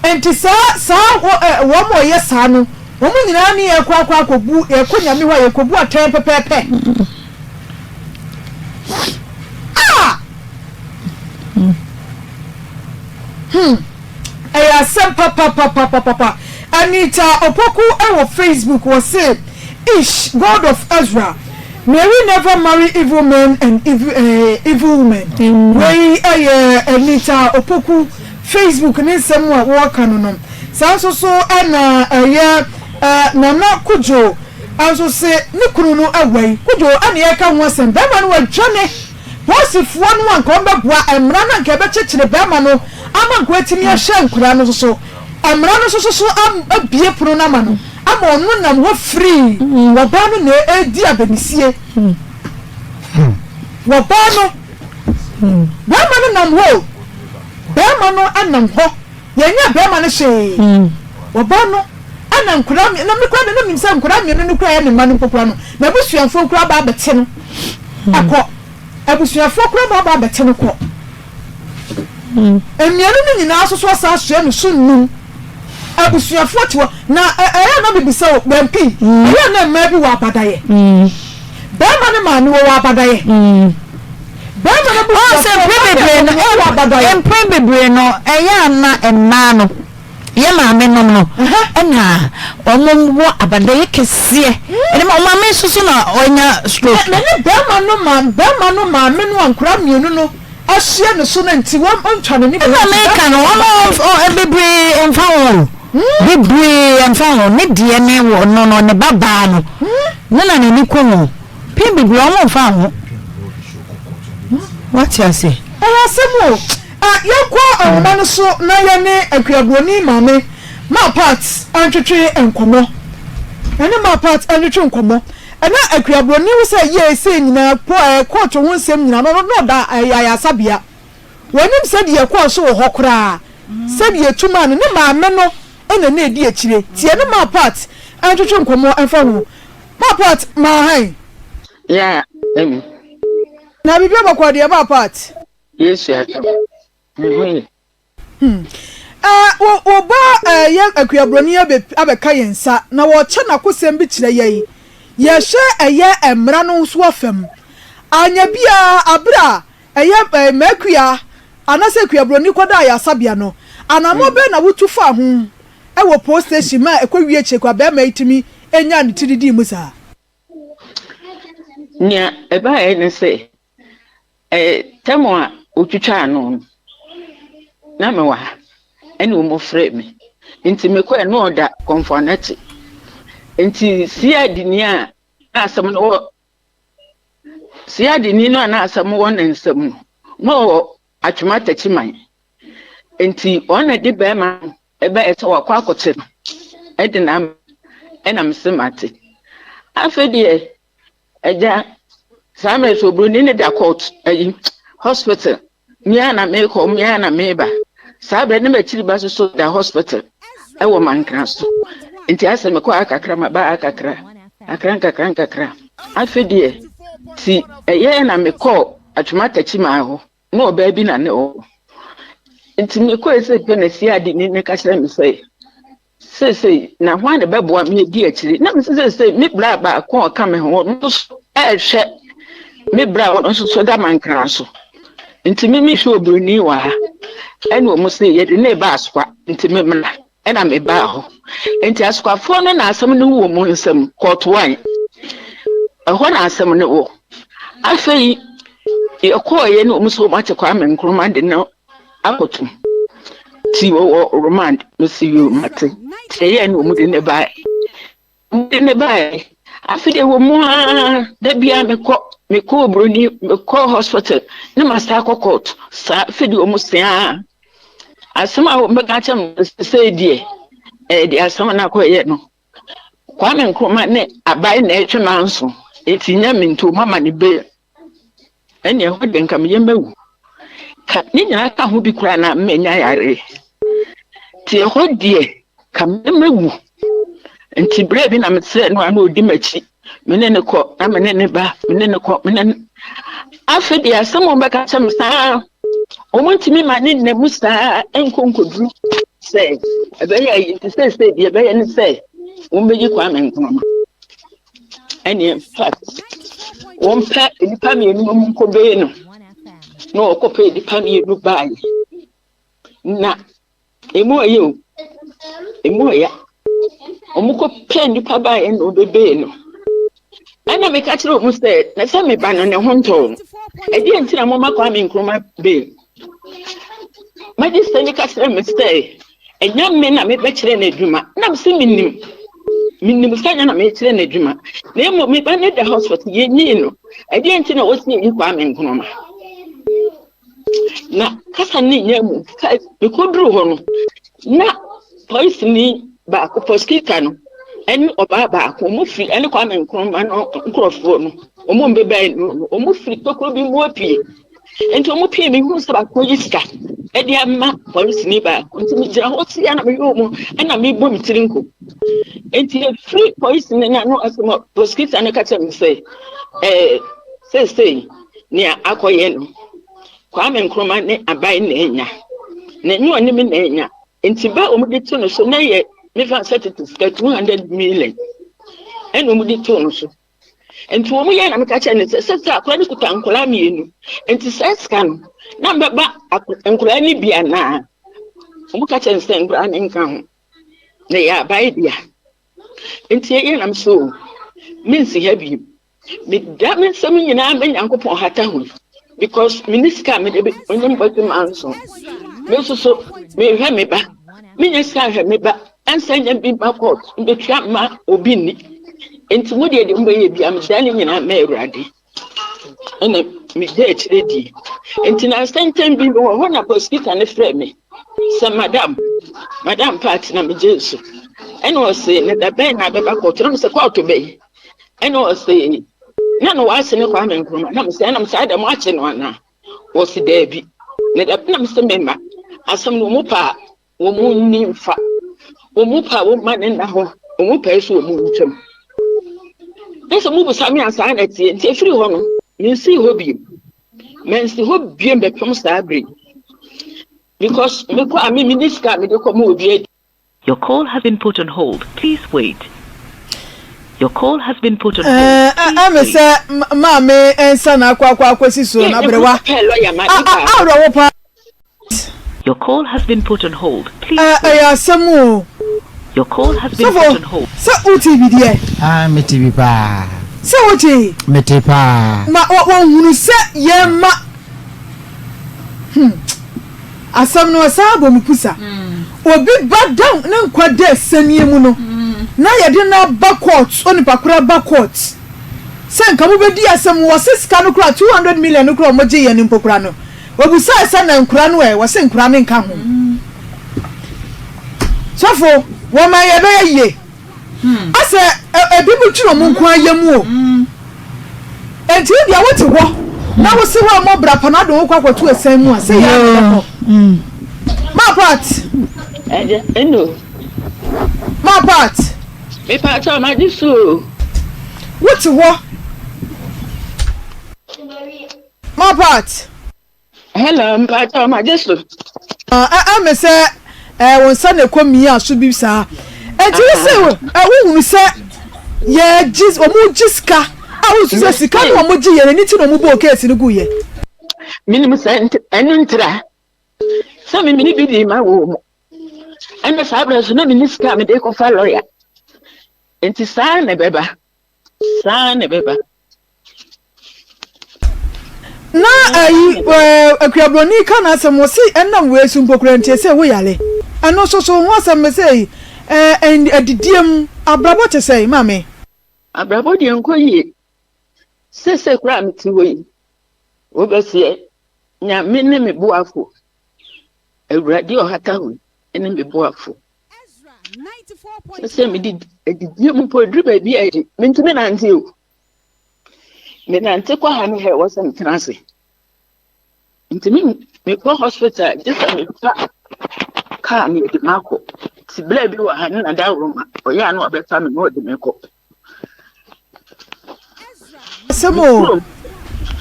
Speaker 2: enti saa wɔn mo yɛ saa no wɔn nyinaa ne yɛ kɔ akɔbu yɛkɔ nyame hɔ yɛkɔbu atɛn pɛpɛɛpɛ ɛyɛ asɛm papapapapapa Anita Opoku ɛwɔ Facebook wɔ se Ish, God of Ezra, Mary never marry evil men and evil women. We Anita Opoku Facebook ne nsɛm a wɔka no no. Saa nso so ɛna Nana Kujo anso se ne kunu no awai. Kujo ana yɛka ho asɛm. Bɛma no wadwane. Wɔsifoɔ no anka ɔbɛboa ɛmra na nka bɛkyekyere bɛma no ama nka atimi ahyɛ nkura no so. Ɛmra no so abie pono na ma no. Ama ɔno nam hɔ free wɔba no na edi abanisie wɔba no bɛma no nam hɔ bɛma no anam hɔ yɛnya bɛma no hyee wɔba no ana nkura na mekura na nim sɛ nkura mienu no kura yɛ ne ma no pokura no na abusuafo kura ba abɛte no akɔ abusuafo kura ba abɛte no kɔ emienu no nyinaa so asa asoɛ no so num abusuafo tiwo na ɛyɛ na bibisa o bɛmpi ɛyɛ na mma bi wɔ abadaye bɛma ne ma ne wɔ abadaye bɛma ne bu
Speaker 6: sɛ bebre no wɔ abadaye empren bebre no ɛyɛ ana ɛma no yɛ maame nom no ɛna ɔmo wɔ abadaye kɛseɛ ɛne ma ɔma me soso na ɔnya stroke
Speaker 2: na ne bɛma no maame no ankura mienu no ahyia ne so na nti wɔn ntwa ne
Speaker 6: ɛna meka no ɔmo bebre mfa wɔn bebre mfa wɔn ne deɛ ne wɔ no ne babaa no ne na n'ani kɔ wɔn pin bebre ɔmo mfa ho what you say
Speaker 2: ɛyɛ asɛm o Yɛkɔ ahoma no so na yɛne akuabroni maame ma parts antwetwe nkomo ɛne ma parts antwetwe nkomo ɛna akuabroni wo sɛ yɛ sɛ nyina court ho nsɛm nyina no da ayasabea wɔnim sɛ de yɛkɔ so wɔ hɔ koraa sɛ de yɛtuma no ne maame no ɛna na edi akyire tie ne ma parts antwetwe nkomo ɛfa ho ma parts ma han
Speaker 8: ya
Speaker 2: na bibia bakɔ de ma parts
Speaker 8: yes ya
Speaker 2: Oba ye akuabroni abeka yensa na wo che na kosem bi kire ye hye eye emra no so afam anya bia abra eye makua anase akuabroni koda ya sabia no anamo be na wutu fa ho e wo post station ma ekwawie chekwa be ma itimi enya ne tididi mu sa
Speaker 8: nya eba e ne se temo a otwitwa no na me wa ene wo mo frɛ me nti me kɔ no oda konfonati nti siadini a asɛm no siadini no na asɛm wo na nsɛm no atwuma tachiman nti ona de be ma ebe ɛsɛ wakɔ akɔte no ɛde na ɛna msemate afɛde ɛgya samre so broni ne da court ayi hospital mia na me kɔ mia na me ba sabre ne machiri ba so da hospital e wo mankra so nti asem ko akakra ma ba akakra akran afedie ti eye na me kɔ atwuma tachi ma ho na oba bi na ne o nti me kɔ ese pe na si ade ne ka kyerɛ me sei na ho ane bɛboa me di akyiri na me sei me bra ba ko ka me ho no so hwɛ me bra wo no so da mankra so nti me hwɛ obroni wa ha ene o mo se ye de ne ba aswa nti me mna ena me ba ho nti askwafo no na asem no wo mo nsem court wan ehɔ na asem no wo afei ye ko ye no mo so ma che kwa me nkroma de no akotum ti wo remand no si you mate ye no mo de ne ba afei de wo mo da bia me kɔ obroni me kɔ hospital ne masta kɔ court sa afei de wo mo se asema wo mega chem say die de asema na ko ye no kwa me nkroma ne abai na etwe manso etinya minto mama ne be ene ho de nka me yemawu ka ni nyina ka ho bi kura na menya yare ti ho die ka me mawu enti bre bi na me se no ana odi machi menene ko na menene ba menene ko menene afedi asema wo mega chem sa omontimi mane ne musa enkonkodru say ebeya yi say die ebeya ne say wombeji kwa menkoma ene fact wompa nipa me enu mumkobe no okope nipa me enu bae na emo ya omukope nipa bae no bebe no ana me ka kire omu say na say me ba no ne honto edi entina mo makwa menkroma be Magister ni kasere me say enya me na me be kire na adwuma na me se minim sanya na me kire na adwuma na emo me ba ne da hospital ye nyi no ade enti na wosi yi kwa me nkonoma na kasa ni nyam me kodru ho no na police ni ba ko prosecutor no eni oba ba ko mo free eni kwa me nkonoma no nkrofo no omo mbebe no omo free tokro bi mo apie enti omo pie me hu saba ko yisika edi amma police ni ba nti mi jira ho ti ya na me yomo na me bo mi tirinko enti free police ni na no asemo prosecutor na ka tell say say ni akoye no kwa me nkroma ne abai na enya na nyi oni me na enya enti ba omo de to no so na ye me fa certificate 200 million eno omo de to no so enti omo ye na me ka tell ne say akwa ni kuta nkola mienu enti say scan na mbeba nkola ni bia na omo ka tell say nkola ni nka ho na ya bai bia enti ye na me so minsi habi me da me sam nyina me nyankopon hata hu because minister me de onim batu manso me so me hwe me ba me nyesa hwe me ba ansanya bi ba court be twa ma obi ni enti mo de mbo ye bia me da ni nyina ma awurade And me date ready. And in a sentence be one of us get an friend me. So, Madam Partner, me Jesus. And was saying that Ben I never got to call to me. And was saying, none was in a farming room. And I'm saying, I'm sad, I'm watching one now. Was the Debbie. Let up Mr. Member. As some Mupa, woman named Fa. Umupa woman in the home. Umupa so moved. There's a move Sammy and sign at the end. Free woman. You see, hobby. Men see hope being the promised agree. Because I mean, this guy,
Speaker 9: your call has been put on hold. Please wait. Your call has been put on hold.
Speaker 2: I'm a say, Mammy and son,
Speaker 9: Your call has been put on hold.
Speaker 2: Please. Some more.
Speaker 9: Your call has been put on hold.
Speaker 2: So, UTV, dear.
Speaker 7: I'm a TV pa.
Speaker 2: So, UTV.
Speaker 7: Metepa.
Speaker 2: Ma, what you say, yeah, ma. Asam no asabo mupusa. Obi bad down na nkwade sanie mu no. Na ye de na backwards oni pakura backwards. Sen ka mo bedi asam wo sika no kura 200 million no kura mo je ye ni mpokura no. Obusa esa na nkura no wo se nkura ne nka ho. Sofo wo ma ye be ye. Ase ebi mu twiro mo nkwa ye mu o. Enti dia wote ho. Na wo se wo mo bra panado wo kwakwa tu esan mu ase ya. My part.
Speaker 8: No.
Speaker 2: My part.
Speaker 8: Me part of my disso.
Speaker 2: What's what? My part.
Speaker 8: Hello, part of my disso.
Speaker 2: I'm a say, when Sunday come here, should be sir. And you say, I won't say, yeah, just or more jiska. I was just a kind of emoji and anything on mobile case in the good year.
Speaker 8: Minimum cent and intra. Some minute in my room. And the Sabras no minister coming, they can follow ya. And to sign a baby. Sign a baby.
Speaker 2: Na a Craboni can ask some was say, and now we're soon procurante say, we are. And also, so once I may say, and a didium, a bravo to say, Mammy.
Speaker 8: A bravo, the uncle ye. Says a cram to win. Overseer, now minimum boafu. A radio hatawi, and be boafu. Say me did a didium for drip a beer, meant to men until. Men antiqua honey hair wasn't transit. Into me call hospital, just a car near the Marco. Si blab you had another room, or ya know about family more than makeup.
Speaker 2: Some more.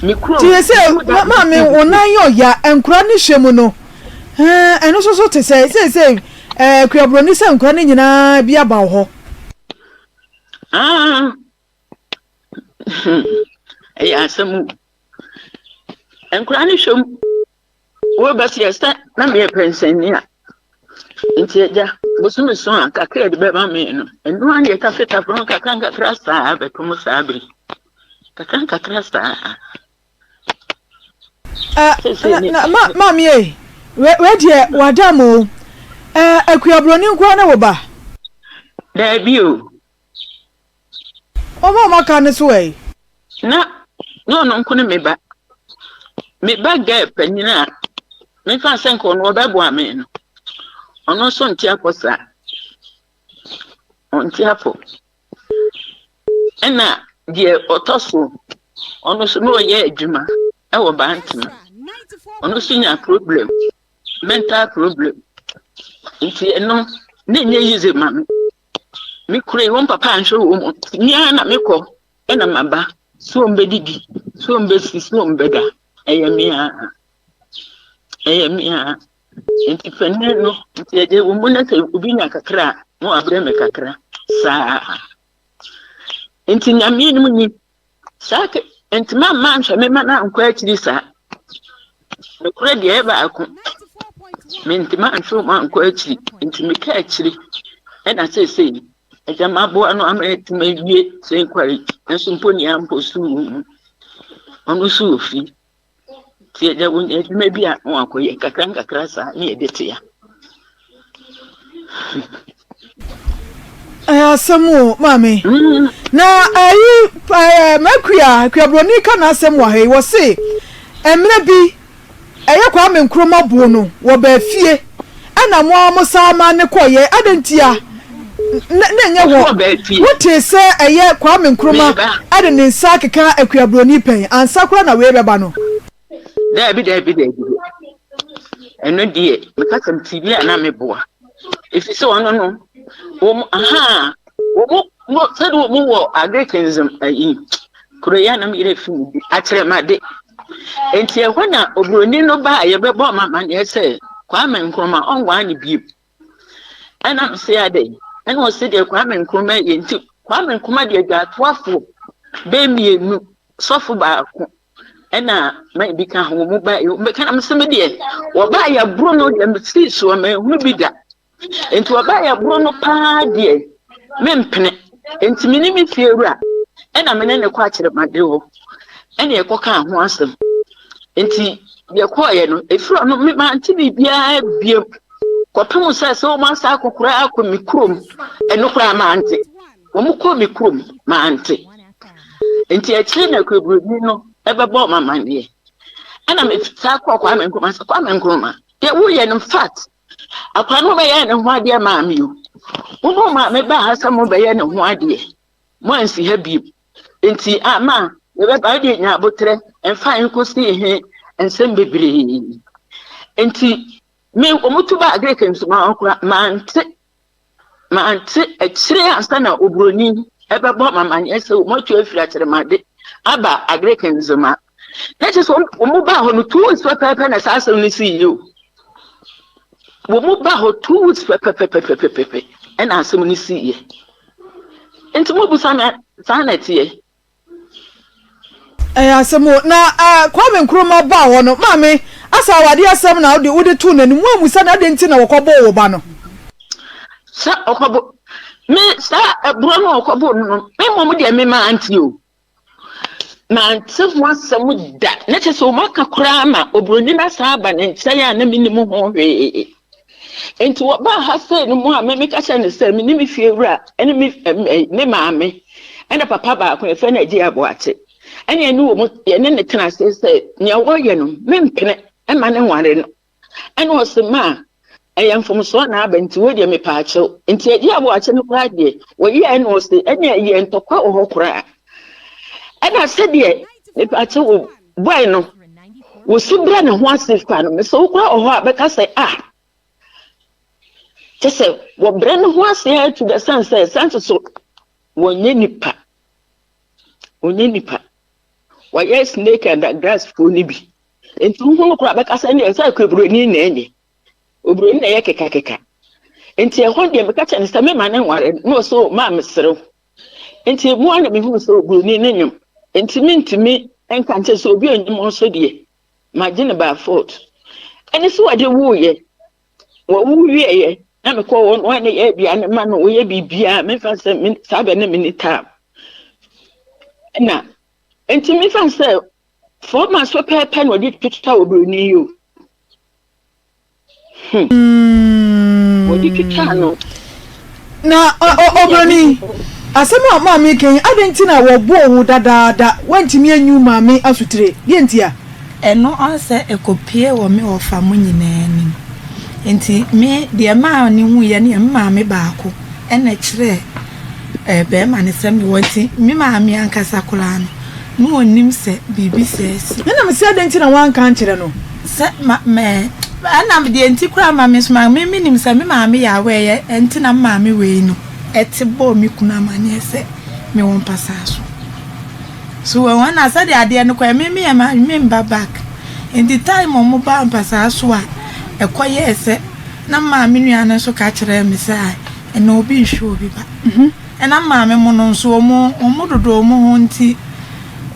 Speaker 2: You say, Mammy, or 9 years, and cranny shemono. And also so to say, Crabronis and cranny and I be about her.
Speaker 8: Ah, yes, some. And cranny shum. Well, but yes, not me a pension here. Instead, was soon as soon I carried the baby, and one yet I fit up from Kakanka Trasta, but Kumusabri. Kakanka Trasta. Mammy,
Speaker 2: where dear, Wadamo, a Crabronin Quanoba.
Speaker 8: There you.
Speaker 2: Oh, Mamma can this way. No, couldn't me back. Me back gap, and you know, me can't send on what that woman. On no son tiapo, sir. On tiapo. And now, dear Otosu, on no small year, Juma, our bantam. On no senior problem, mental problem. If you know, then you use it, mammy. Me crave one papa and show woman, Niana Miko, and a mamba, so bedidi, so bessie, so better. I am here. And if I know, the woman that will be like a crack, no, a breme cacra, sir. And in a mean, sack, and my man shall make my quite this, sir. The credit ever I could mean to man show man quite into me catchly. And I say, I am my boy, no, I'm ready to make me say query, and some pony ample soon on the Sufi. There won't maybe I want to get a crank across near the tea. Some more, Mammy. na ayi makuya broni ka na asem wa he wo se emre bi eye kwa me nkroma buo no wo ba fie ana mo sama ne koye adentia na nya wo wote se eye kwa me nkroma ade ne nsa keka akuya broni pen ansa kura na we beba no
Speaker 8: David eno die me ka sam TV ana me boa if so no aha wo said wo agriculturism ayi kuroya na me ire fi akere ma de enti ehwo na obroni no ba ye bebo mama ne se kwa me nkroma onwa ne bi ana me se ade ana o se de kwa me nkroma ye nti kwa me nkroma de gatoafo be mienu sofo ba ko ena mai bi ka ho mu ba me kana me se me de wo ba ya bro no de me si so me hu bi da enti wo ba ya bro no pa de me mpene enti mini mi fiewura ena me ne kwa kire made ho ena ye koka ho asem enti ye koye no efiro no me ma nti bibia biem kopem se o ma sa akokura akomikrom eno kura ma ante wo mu ko mikrom ma ante enti e kire na kweburu no ebebo mama ne ana me fita kwa me nkroma sa kwa me nkroma ye wo ye no fat akwa no be ye ne ho ade ma me yo wo ma me ba hasa mo be ye ne ho ade mo ansi ha bi enti ama ye be ba de nya abotre emfa enkosi he ensem bebre enti me omutu ba agrikens ma okura ma ante e kire ansa na obroni ebebo mama ne se mo tu afira kire ma de aba agrikens ma that is wo ba ho no tools pepe na sasa ni see you wo ba ho tools pepe and asem ni see ye enti mo bu sana tie
Speaker 2: asemo na kwa me nkroma ba ho no mame asa awade asem na wode tu na mu amusa na de nti na wokobo wo ba no
Speaker 8: sa okobo me sa bro no okobo no me mo de me ma anti o man tsefu asem da na che so maka kura ma obroni na sa aba ne ntia ya na minimu ho hwe enti wo ba ha se no mu a me ka che ne se minimi fiewura ene me maame ene papa ba ko efe na ji aboate ene enu wo mu ene ne tena se nya wo ye no me mpene e ma ne nware no ene o se ma eyamfom so na aba nti wo de me pa achew enti ji aboate no kura de wo ye ene o se ene ye ntokwa o kura ena se de me pa achew boy no wo subra ne ho asefa no me so kura o ho abeka se just wo brand ho ase to the sense so wonye nipa wa yes snake and the grass for ni bi enti hu kura beka se ne se akwbroni na enye obroni na ye keka enti e ho de me ka che ne se me ma ne nware no so ma mesrew enti mu ana me hu so obroni na nyum enti mintimi enka nche so obi onyum so de ma gine ba fault eni so wade wu ye wo wu ye na me ko won ne ye bia ne ma no ye bibia me fa se me sabe ne minita na enti me fa se for ma so pepe no di tututa obroni yo Wodi tututa no
Speaker 2: na obroni asema maami ken adenti na wo bo wo dadaada wantimi anyu maami asutire ye ntia
Speaker 3: eno anse ekopie wo me ofa mu nyina ni enti me de ma ni hu ye ne maami baako ena kire be ma ne sem wonti me maami ankasa kula no onim se bibi sesi
Speaker 2: ena me se adenti na wan kan kire no
Speaker 3: se me ana me de enti kura maami so me nim se me maami ya we ye enti na maami we no etibo mi kuna manye se me won pasaso so when I said the idea no kwa me remember back in the time mo ba pasaso a ekoye ese na ma me nuana so ka kire me sai e na obi hwe obi ba e na ma me mo no so mo dodo mo ho nti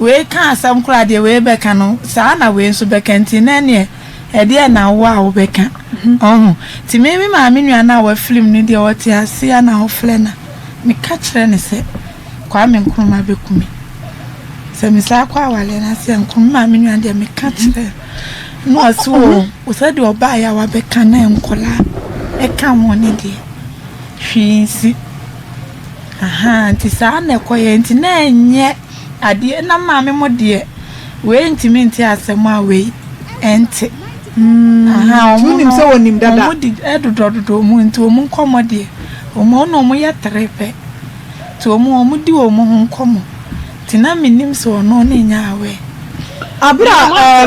Speaker 3: we ka asam kura de we be ka no sa na we nso be ka nti na ne e de na wa wo be ka ti me ma me nuana wa film ni de wote ase na ho flena me ka kire ne se kwa me nkroma be kumi se me sa kwa wale na se nkroma me nuana de me ka kire no aso o se de oba ya wa be ka na enkola e ka won ni de hwinsi nti saa na koye nti na enye ade na maame mo de we ntimi nti asem a we ente
Speaker 2: tunim se wonim dada
Speaker 3: mo di edododo mu nti o mu nkomo de o mo no mo ya trepe to mo di o mo nkomo ti na menim se ono na nya awe
Speaker 2: abra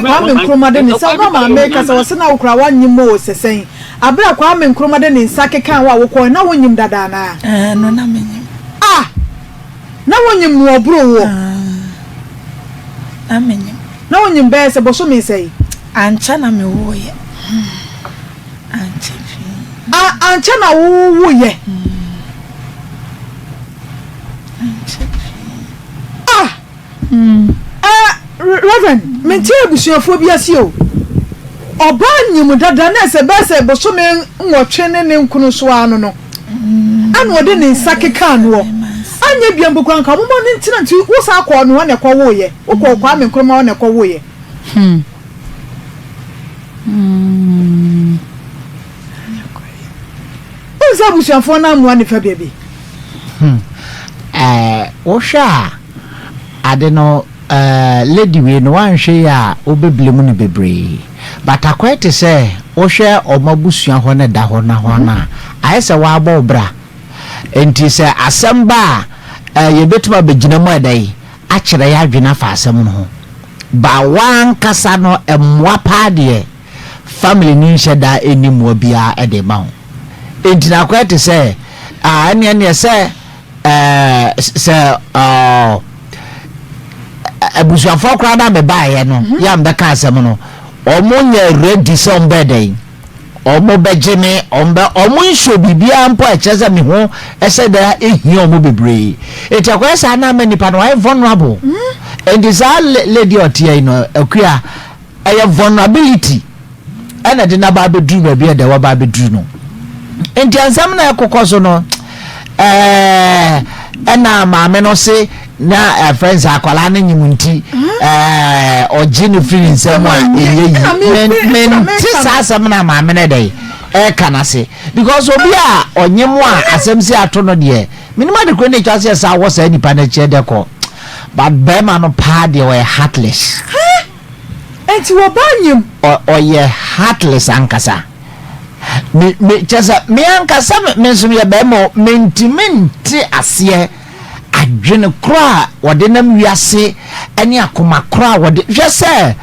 Speaker 2: Kwame Nkrumah de ne sa no maame ka se wo se na wo kra wanyim o sesen abra Kwame Nkrumah de ne nsa keka wa wo ko na wonyim dada na
Speaker 3: no na menyim
Speaker 2: na wonyim no obro wo
Speaker 3: na menyim
Speaker 2: na wonyim be se boso me sei
Speaker 3: ancha na me wo ye ancha
Speaker 2: ancha na wo ye Reverend mentie busuafo bi ase o oba nyim dada na se be se boso me nwotwe ne nkunu so ano no ana ode ne nsakeka no anya biambo kwa nka momo ne ntina nti wo sa akọ no na ekọ wo ye wo kọ Kwame Nkrumah na ekọ wo ye Uza busuafo na amua ne fa bebe
Speaker 7: wo hwa ade no lady we no wanhwe ya obeblemu ne bebre but akwete se wo hwe omabusua ho ne da ho na ho na ayese wa aba obra enti se asamba yebetuma begina mu adai a kire ya adwena fa asem no ba wan kasa no emwa paade family ni nheda enimu bia ede ma ho enti akwete se ane se abusuafo kra da me baaye no ya mbeka asem no omunye ready some bedai omo bejeme omo nso bibia mpo echeze me ho ese da ehia omo bebre eti akwesa na manipa no I vulnerable and this lady otia no akua eye vulnerability ana de na ba bedru ba bia da wa ba bedru no enti ansam na ekokoso no ana maame no se na friends akwala na nyimunti ogini feeling sema men tisa asem na maame na dey kana se because obi a onyemu a asem si ato no de minima de kro ne twase sa wo sa nipa na che de ko but bema no pa de we heartless
Speaker 2: enti wo banyim
Speaker 7: ye heartless ankasa me chasa me ankasa me so ye bema mentimenti ase adwene kra wode nam wiase ene akoma kra wode hwese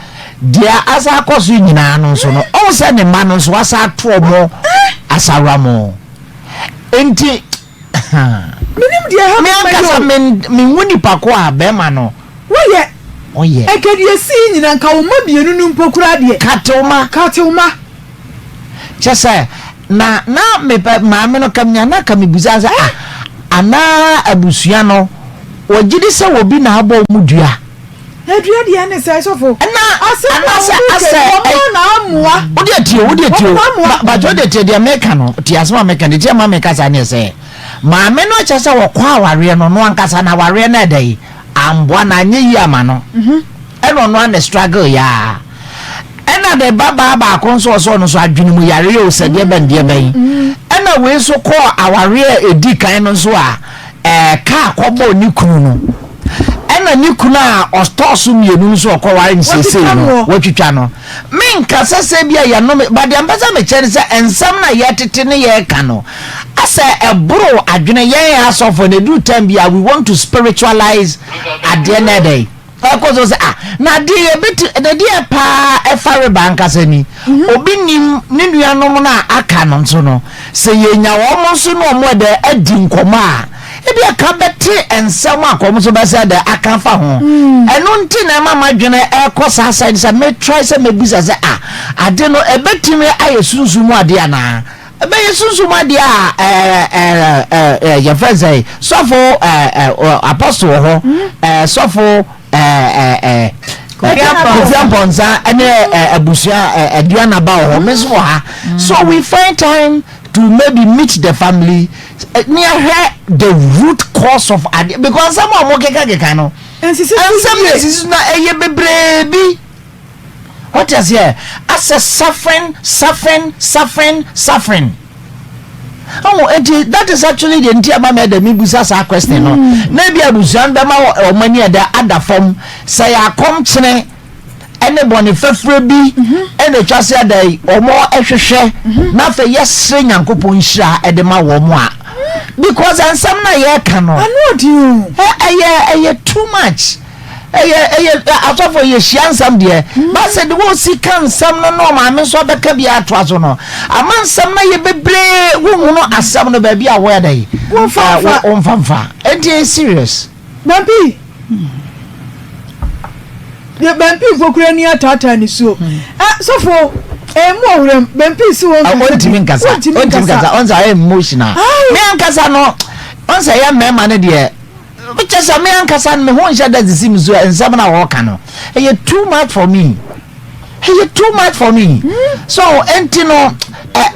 Speaker 7: dia asa akoso nyina no so no o se ne ma no so asa to mo asawamo enti
Speaker 2: minim dia ha
Speaker 7: me ankasa me wuni pako a be ma no oye
Speaker 2: ekedi si nyina nka wo ma bienu nu mpokura de katoma
Speaker 7: chese na me maame no kamnya na kamibuza za ana abusua no wogidi se wobi na abo mudua
Speaker 2: edua de ane sai sofo
Speaker 7: asa
Speaker 2: na amua
Speaker 7: wodi atio ba jode te de meka no ti asema meka de ma meka sa ne se maame no cha se wo kwa aware no no ankasa na aware na dai amboa na anye yi ama no eno no na struggle ya ena de baba konso so no so adwene mu yare o se de ben ena we so ko aware edi kan no so a ka akobo ni kunu no ena ni kunu a ostoso mienu so ko ware nsese no watwitwa no menka sese bia ya no ba de ambasa me chere se ensam na ye tete ne ye ka no asa ebro adwene ye asofo ne do time bia we want to spiritualize at the end of the day because na die bit na die pa efare banka sani obi nim ne nuanom na aka no nso no se yenya wo mo so no mo de adi nkoma a ebi aka bete ensam akom so be se de aka fa ho eno nti na mama dwene ekosa side se me try se me bisa se ade no ebetime aye sunsumu ade ana ebe yesunsumu ade a your friend say sofo apostle ho sofo Bonza and Abusia Diana Bao, Miss Waha. So we find time to maybe meet the family near her the root cause of idea because some are Mokekano and some is not a baby. What is here? As a suffering. Oh, that is actually the entire mama the mibusa sa question no. Na bia busan be ma o mani e da ada form say akom kene anybody fefre bi ene twase adai omo ehwehwe na fe yesre nyankopon hira e de ma wo mo a because ansam na ye ka no
Speaker 2: ano di
Speaker 7: eye too much atofo ye hyansam de ba se de wo si kan sam no no ma me so be ka bia atwa so no amansam na ye bebre wo hu no asam no ba bia wo ya dai wo famfa enti serious
Speaker 2: Bampi ye Bampi fokura ni atata ni so so for mo awrem Bampi si won
Speaker 7: ontimi nkasa onza emotional me ankasa no onza ya mema ne de which is a man casan me won sha that seems so and some na work no too much for me too much for me so entino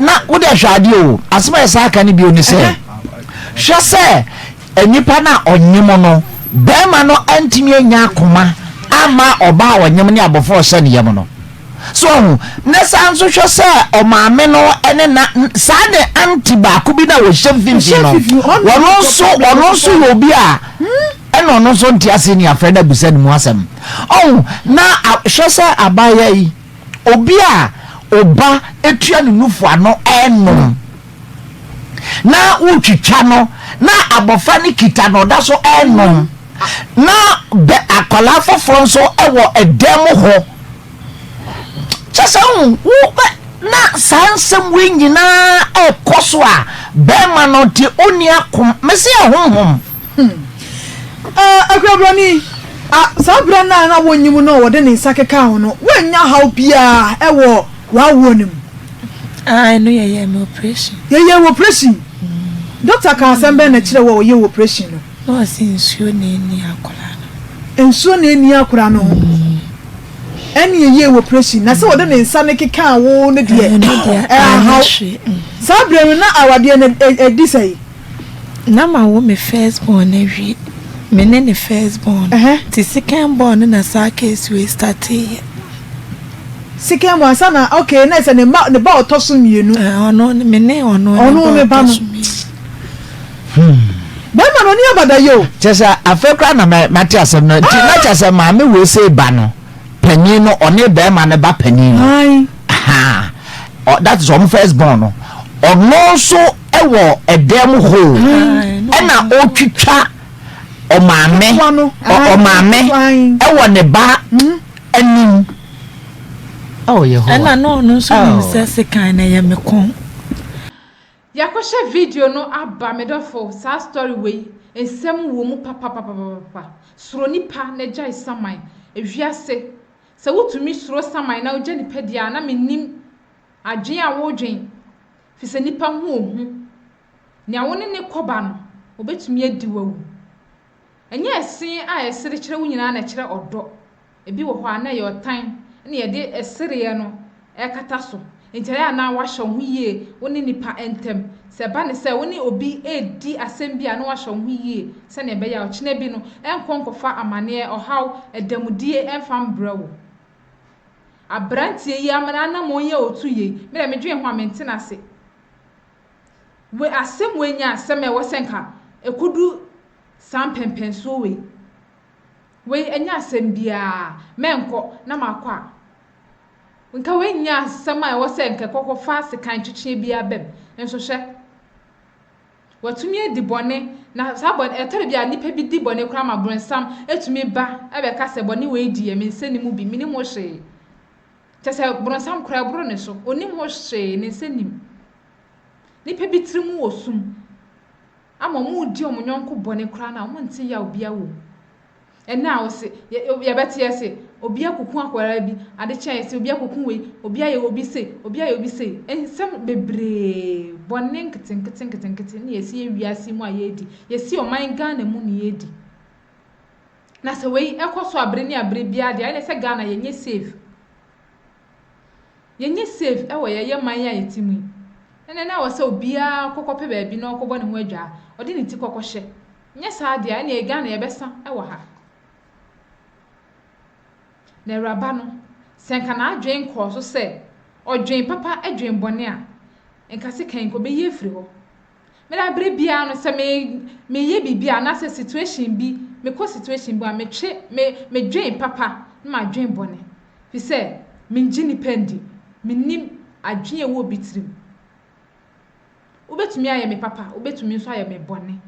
Speaker 7: na wo de hwade o asema esa ka ne bi oni se hwe se enipa na onyimo no be ma no antimi anya akoma ama oba onyim ne abofo hye ne yem no so na sanso hwe se o maame no ene na sade antiba ko bi na wo hye fimfi no wono so obi a eno no so ntiase ni afre na busa ni mu asem na hwe se abaya yi obi a oba etua ne nufu ano eno na utwitwa no na abofa ni kita no da so eno na be akola foforo so ewo edem ho chasa na sansem we nyina ekoso a be ma no ti oni akom mesi ahonhom
Speaker 2: akrabani sabra na wonyim no wo de ne sakeka ho no wanya haw bia ewo wawo nim
Speaker 3: no ye operation
Speaker 2: doctor ka asembe na kire wo ye operation no
Speaker 3: no asinsuo na ni akora no eni ye operation na se wo de ne nsa ne keka wo ne de sabra na awade na edisai na ma wo me first born na wi me ne first born ti second born na sa case we started
Speaker 2: second born sana okay na se ne ba otoso mienu
Speaker 3: ono me ne ono
Speaker 2: me ba no bema no ni abada yo
Speaker 7: chesa afekra na mate asem no ti na chesa ma me we say ba no panin no one bema ne ba panin no that is on first born no ono so ewo edem ho ena otwitwa o maame ewo ne ba anim yeho
Speaker 3: ena no so se sekan na ye mekon
Speaker 1: yakoshe video no aba medofo sa story we ensem wo mu papa suro nipa na jai saman ewiase se wotumi suro saman na oje nipa dia na menim adwen a wo dwen fi se nipa hu ohu nya woni ne koba no obetumi adi wawu enye esin a esere kire wo nyina na kire odo ebi wo ho ana ye otan na ye de esere ye no ekata so entere ana wahye hu yie woni nipa entem se ba ne se woni obi edi asem bia na wahye hu yie se ne be ya ochine bi no enkonkofa amane ohaw edamudie enfam brawo abrantie yi amana na monye otuye me medwe ho amentena se we asem we nya asem e wosenka ekudu sampempenso we enya asem bia menko na makwa nka we nya asem a wosenka kokofa sekan twetwe bia bem enso hwe watumi edi bone na sabon etere bia nipa bi di bone kra ma bronsam etumi ba ebe ka se bone we di e menseni mu bi minim wo hwe tese bronsam kra bro ne so onim wo hwe ne nsenim nipa bi trimu osum ama mu di omunyonko bone kra na mo nti ya obia wo ena wo se ye bete ye se obia kokun akwara bi ade chen se obia kokun we obia ye obi se ensem bebre bone nkete ne yesi ewiase mu ayedi yesi oman Ghana mu ne yedi na se we ekoso abre ni abre bia de ane se Ghana yenye safe ewo ye man ya yetimu ene na wo se obia kokope ba bi na okobọ ne ho adwa odi ne ti kokohye nye saa de ane Ghana ye besa ewo ha na raba no senka na adwen ko so se odwen papa adwen bone a enka se kan ko be ye firi ho me na bre bia no se me ye bibia na se situation bi me ko situation bi a me twe me dwen papa na ma dwen bone fi se me ngi ni pendi me nim adwen e wo bitrim ubetumi aye me papa ubetumi nso aye me bone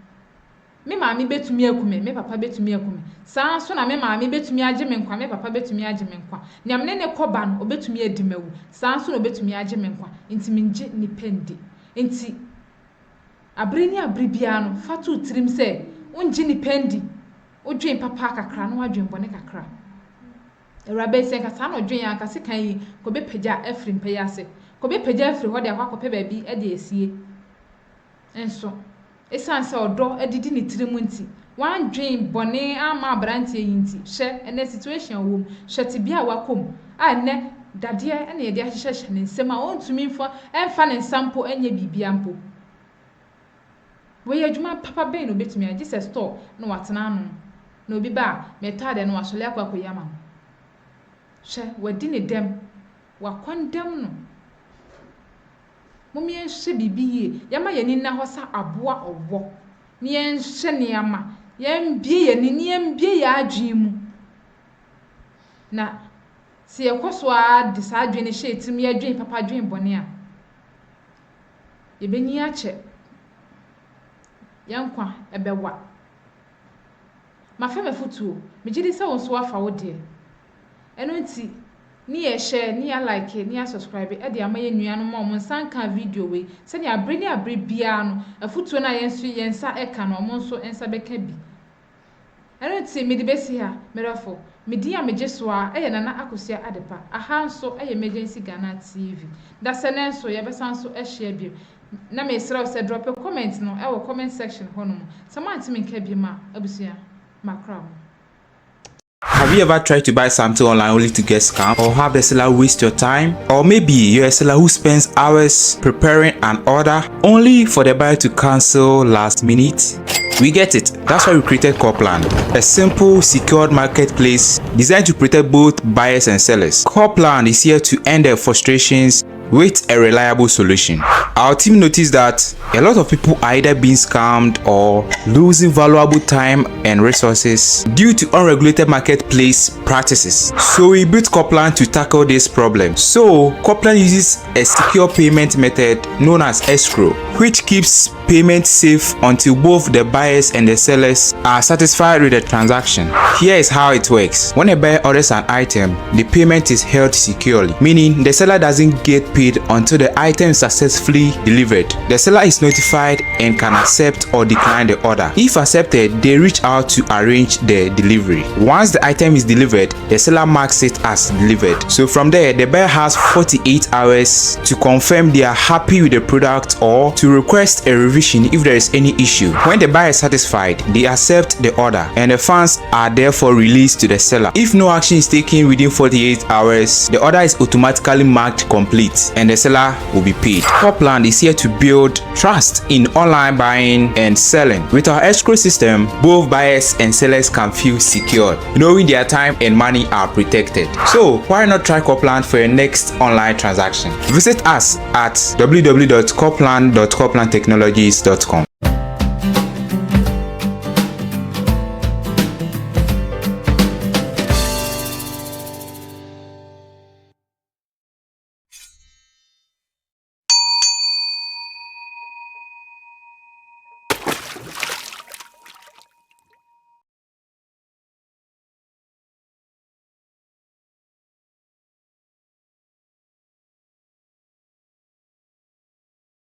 Speaker 1: me maami betumi akume me papa betumi akume saa so na me maami betumi age me nkwa me papa betumi age me nkwa nyamne ne koba no obetumi adi mawu saa so na obetumi age me nkwa nti minje ni pendi nti abre bia no fatu tirim se unji ni pendi odwen papa kakra no adwen bone kakra Ewurabe se nka saa no odwen ya akase kan yi ko be pagya afri mpaya ase ko be pagya afri ho de akwakope ba bi e de esie enso esan se odo edidi ni tirimu nti wan dwen bone ama brantie yinti hye ene situation wom hye te bia wakom a ne dade ene ye de ahyehyehye ne nsem a ontumi mfa emfa ne sampo enye bibia mpo we adwuma papa ben no betumi a Jesus store no watena anu na obi ba metade no wasole akwakoyama hye wadi ne dem wakondem no Mummy and Shibby be Yama Yanina Hosa Abua or Walk. Nien Sheniama, Yam be and Nien be ya dream. Na see a coswa decide in a shade to me a dream, Papa dream bonia. Ye be niache. Yankwa, a bewa. My family foot too, Mijidi so swafa, dear. And when see. Ni share ni like ni subscribe e de amaye nuanu ma mo sanka video we se ni abre bia no afutuo na yensu yensa e ka no mo nso ensa beka bi eno ti me de besi ha merafo me di a mejeso a e nana akosia adepa aha nso e emergency Ghana TV da se ne nso ye besa nso e share bi na me sra se drop a comment no e wo comment section hono mo sama anti me nka bi ma abusia makra.
Speaker 10: Have you ever tried to buy something online only to get scammed, or have the seller waste your time? Or maybe you're a seller who spends hours preparing an order only for the buyer to cancel last minute? We get it. That's why we created Copland, a simple, secured marketplace designed to protect both buyers and sellers. Copland is here to end their frustrations with a reliable solution. Our team noticed that a lot of people are either being scammed or losing valuable time and resources due to unregulated marketplace practices. So we built Copland to tackle this problem. So Copland uses a secure payment method known as escrow, which keeps payment safe until both the buyers and the sellers are satisfied with the transaction. Here is how it works. When a buyer orders an item, the payment is held securely, meaning the seller doesn't get paid until the item is successfully delivered. The seller is notified and can accept or decline the order. If accepted, they reach out to arrange the delivery. Once the item is delivered, the seller marks it as delivered. So from there, the buyer has 48 hours to confirm they are happy with the product or to request a revision if there is any issue. When the buyer is satisfied, they accept the order and the funds are therefore released to the seller. If no action is taken within 48 hours, the order is automatically marked complete and the seller will be paid. Copland is here to build trust in online buying and selling. With our escrow system, both buyers and sellers can feel secure, knowing their time and money are protected. So why not try Copland for your next online transaction? Visit us at www.copland.coplandtechnologies.com.